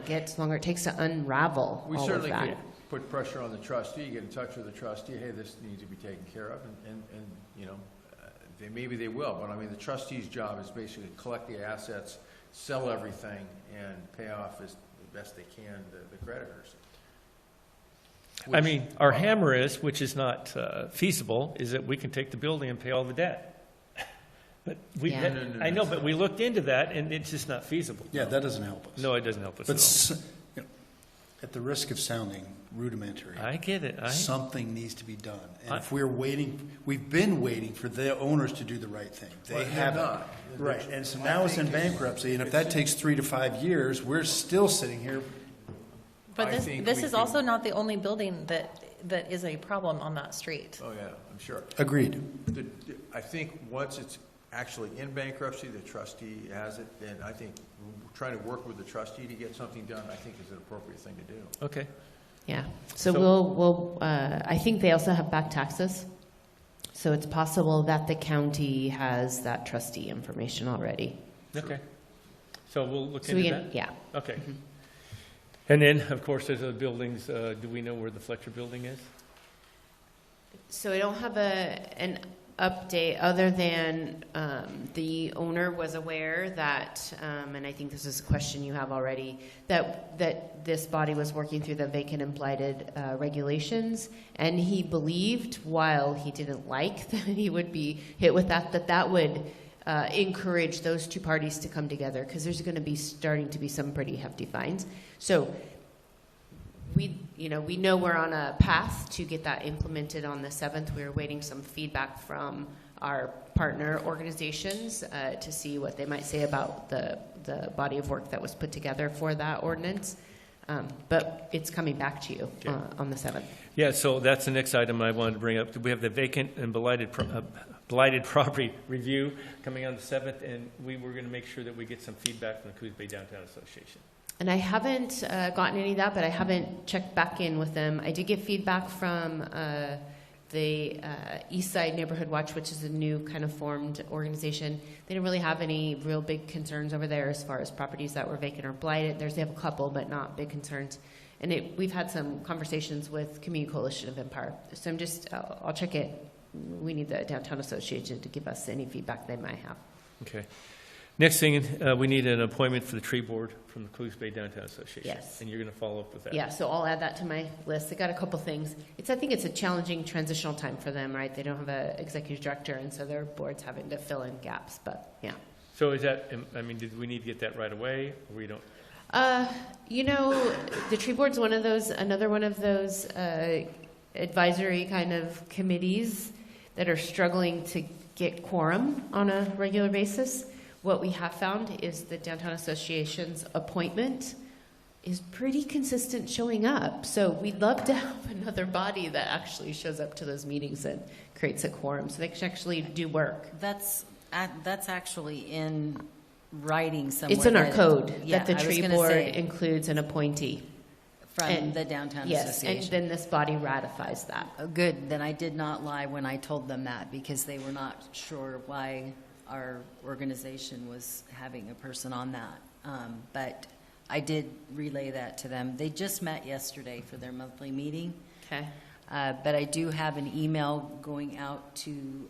gets longer it takes to unravel We all certainly of that. could put pressure on the trustee, get in touch with the trustee, hey, this needs to be taken care of, and maybe they will, but the trustee's job is basically to collect the assets, sell everything, and pay off as best they can the creditors. Our hammer is, which is not feasible, is that we can take the building and pay all the debt. But we, Yeah. I know, but we looked into that, and it's just not feasible. Yeah, that doesn't help us. No, it doesn't help us But at all. you know, at the risk of sounding rudimentary, I get it. something needs to be done. And I- if we're waiting, we've been waiting for the owners to do the right thing. They Well, they're haven't. not. Right, and so now it's in bankruptcy, and if that takes 3 to 5 years, we're still sitting here. But I this, think this we is can- also not the only building that is a problem on that street. Oh, yeah, I'm sure. Agreed. I think once it's actually in bankruptcy, the trustee has it, then I think trying to work with the trustee to get something done, I think is an appropriate thing to do. Okay. Yeah, so So- we'll, I think they also have back taxes. So it's possible that the county has that trustee information already. Okay. So we'll look So we into can, that? yeah. Okay. And then, of course, there's the buildings. Do we know where the Fletcher building is? So I don't have an update other than the owner was aware that, and I think this is a question you have already, that this body was working through the vacant and blighted regulations, and he believed, while he didn't like that he would be hit with that would encourage those two parties to come together, because there's going to be starting to be some pretty hefty fines. So we know we're on a path to get that implemented on the 7th. We're waiting some feedback from our partner organizations to see what they might say about the body of work that was put together for that ordinance. But it's coming back to you on the 7th. Yeah, so that's the next item I wanted to bring up. We have the vacant and blighted property review coming on the 7th, and we were going to make sure that we get some feedback from the Coos Bay Downtown Association. And I haven't gotten any of that, but I haven't checked back in with them. I did get feedback from the East Side Neighborhood Watch, which is a new kind of formed organization. They didn't really have any real big concerns over there as far as properties that were vacant or blighted. They have a couple, but not big concerns. And we've had some conversations with Community Coalition of Empire. So I'll check it. We need the Downtown Association to give us any feedback they might have. Okay. Next thing, we need an appointment for the tree board from the Coos Bay Downtown Association. Yes. And you're going to follow up with that. Yeah, so I'll add that to my list. I got a couple things. I think it's a challenging transitional time for them, right? They don't have an executive director, and so their board's having to fill in gaps, but yeah. So is that, did we need to get that right away, or we don't? The tree board's another one of those advisory kind of committees that are struggling to get quorum on a regular basis. What we have found is the Downtown Association's appointment is pretty consistent showing up. So we'd love to have another body that actually shows up to those meetings and creates a quorum so they can actually do work. That's actually in writing somewhere. It's in our that- code yeah, that the I was tree gonna board say, includes an appointee. from the Downtown Association. Yes, and then this body ratifies that. Oh, good, then I did not lie when I told them that, because they were not sure why our organization was having a person on that. But I did relay that to them. They just met yesterday for their monthly meeting. Okay. But I do have an email going out to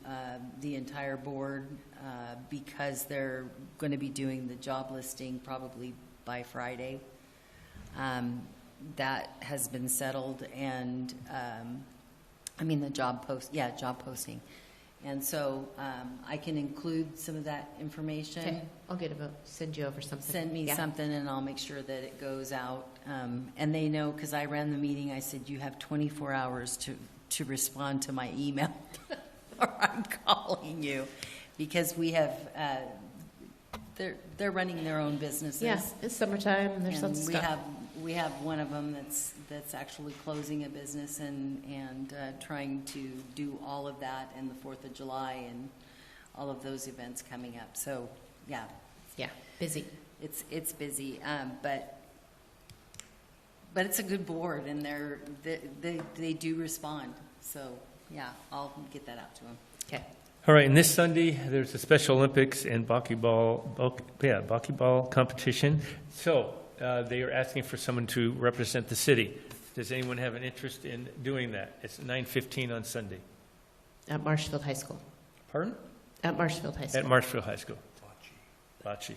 the entire board because they're going to be doing the job listing probably by Friday. That has been settled, and the job posting. And so I can include some of that information. Okay, I'll send you over something. Send me something, and I'll make sure that it goes out. And they know, because I ran the meeting, I said, you have 24 hours to respond to my email, or I'm calling you, because we have, they're running their own businesses. Yeah, it's summertime, and there's lots of stuff. We have one of them that's actually closing a business and trying to do all of that, and the 4th of July and all of those events coming up. So, yeah. Yeah, busy. It's busy, but it's a good board, and they do respond. So, yeah, I'll get that out to them. Okay. All right, and this Sunday, there's a Special Olympics and buckyball competition. So they are asking for someone to represent the city. Does anyone have an interest in doing that? It's 9:15 on Sunday. At Marshfield High School. Pardon? At Marshfield High School. At Marshfield High School. Bocce.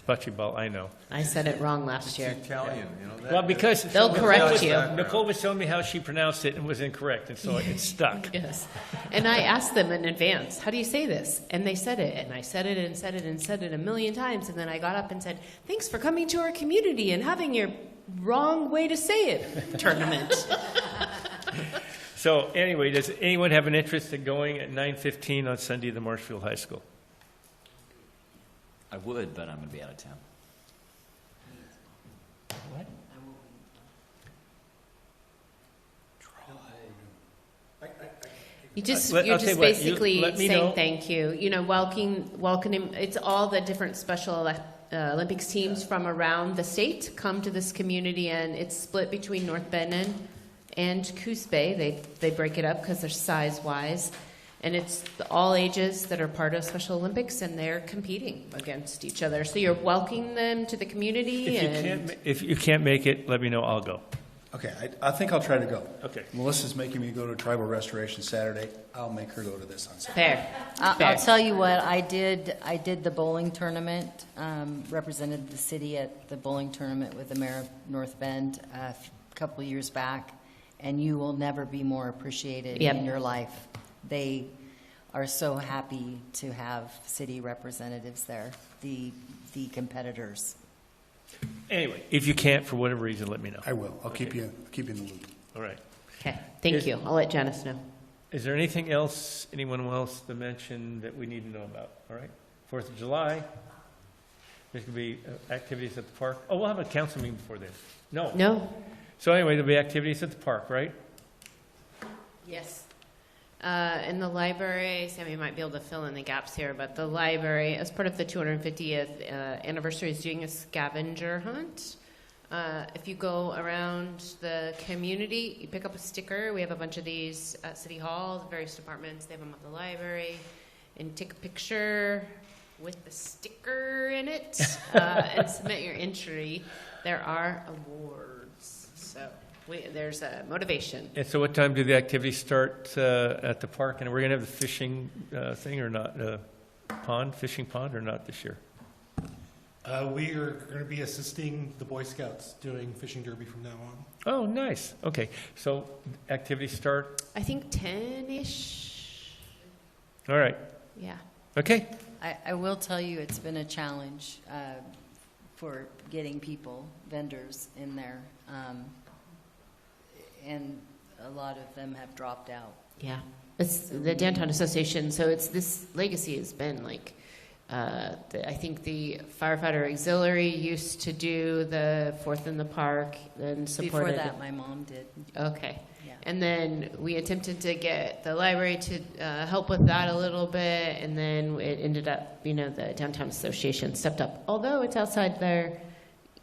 Bocce ball, I know. I said it wrong last year. Italian, you know that. Well, because They'll correct you. Nicole was telling me how she pronounced it and was incorrect, and so it stuck. Yes. And I asked them in advance, how do you say this? And they said it, and I said it and said it and said it a million times, and then I got up and said, thanks for coming to our community and having your wrong way to say it tournament. So anyway, does anyone have an interest in going at 9:15 on Sunday to Marshfield High School? I would, but I'm going to be out of town. What? You're just I'll tell you what, basically let me saying know. thank you. You know, welcoming. It's all the different Special Olympics teams from around the state come to this community, and it's split between North Bend and Coos Bay. They break it up because they're size-wise. And it's all ages that are part of Special Olympics, and they're competing against each other. So you're welcoming them to the community. If you can't make it, let me know. I'll go. Okay, I think I'll try to go. Okay. Melissa's making me go to Tribal Restoration Saturday. I'll make her go to this on Saturday. Fair. I'll tell you what, I did the bowling tournament, represented the city at the bowling tournament with the mayor of North Bend a couple of years back, and you will never be more appreciated in your life. They are so happy to have city representatives there, the competitors. Anyway, if you can't for whatever reason, let me know. I will. I'll keep you in the loop. All right. Okay, thank you. I'll let Janice know. Is there anything else, anyone else to mention that we need to know about? All right. 4th of July, there's going to be activities at the park. Oh, we'll have a council meeting before this. No. So anyway, there'll be activities at the park, right? Yes. In the library, Sammy might be able to fill in the gaps here, but the library, as part of the 250th anniversary, is doing a scavenger hunt. If you go around the community, you pick up a sticker. We have a bunch of these at City Hall, the various departments. They have them at the library. And take a picture with the sticker in it and submit your entry. There are awards. So there's a motivation. And so what time do the activities start at the park? And we're going to have the fishing thing or not? Fishing pond or not this year? We are going to be assisting the Boy Scouts doing fishing derby from now on. Oh, nice. Okay. So activities start? I think 10-ish. All right. Yeah. Okay. I will tell you, it's been a challenge for getting people, vendors in there. And a lot of them have dropped out. Yeah. It's the Downtown Association, so it's this legacy has been like, I think the firefighter auxiliary used to do the Fourth in the Park, then supported. Before that, my mom did. Okay. Yeah. And then we attempted to get the library to help with that a little bit, and then it ended up, the Downtown Association stepped up, although it's outside their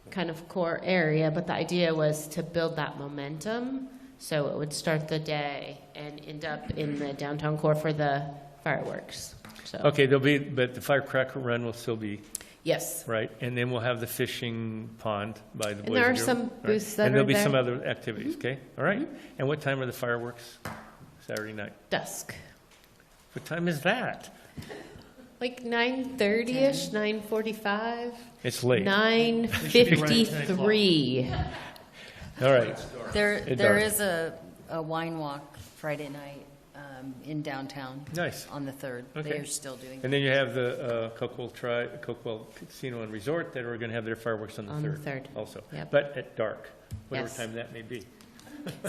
kind of core area, but the idea was to build that momentum so it would start the day and end up in the downtown core for the fireworks. So. Okay, but the firecracker run will still be. Yes. Right, and then we'll have the fishing pond by the boys. And there are and girls. some booths that and there'll are be there. some other activities. Okay, all right. And what time are the fireworks? Saturday night. Dusk. What time is that? Like 9:30ish, 9:45. It's late. 9:53. All right. There is a wine walk Friday night in downtown. Nice. On the 3rd. Okay. They're still doing And then you have the Cokewell Casino and Resort that are going to have their fireworks on the 3rd. Also. Yep. But at dark, whatever Yes. time that may be.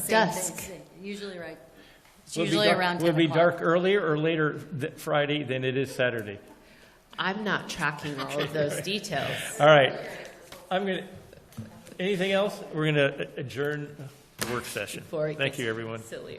Dusk. Usually right. It's Will it be usually dark- around 10 Will it be o'clock. dark earlier or later Friday than it is Saturday? I'm not tracking all of those details. All right. Anything else? We're going to adjourn the work session. Before it Thank gets you, everyone. sillier.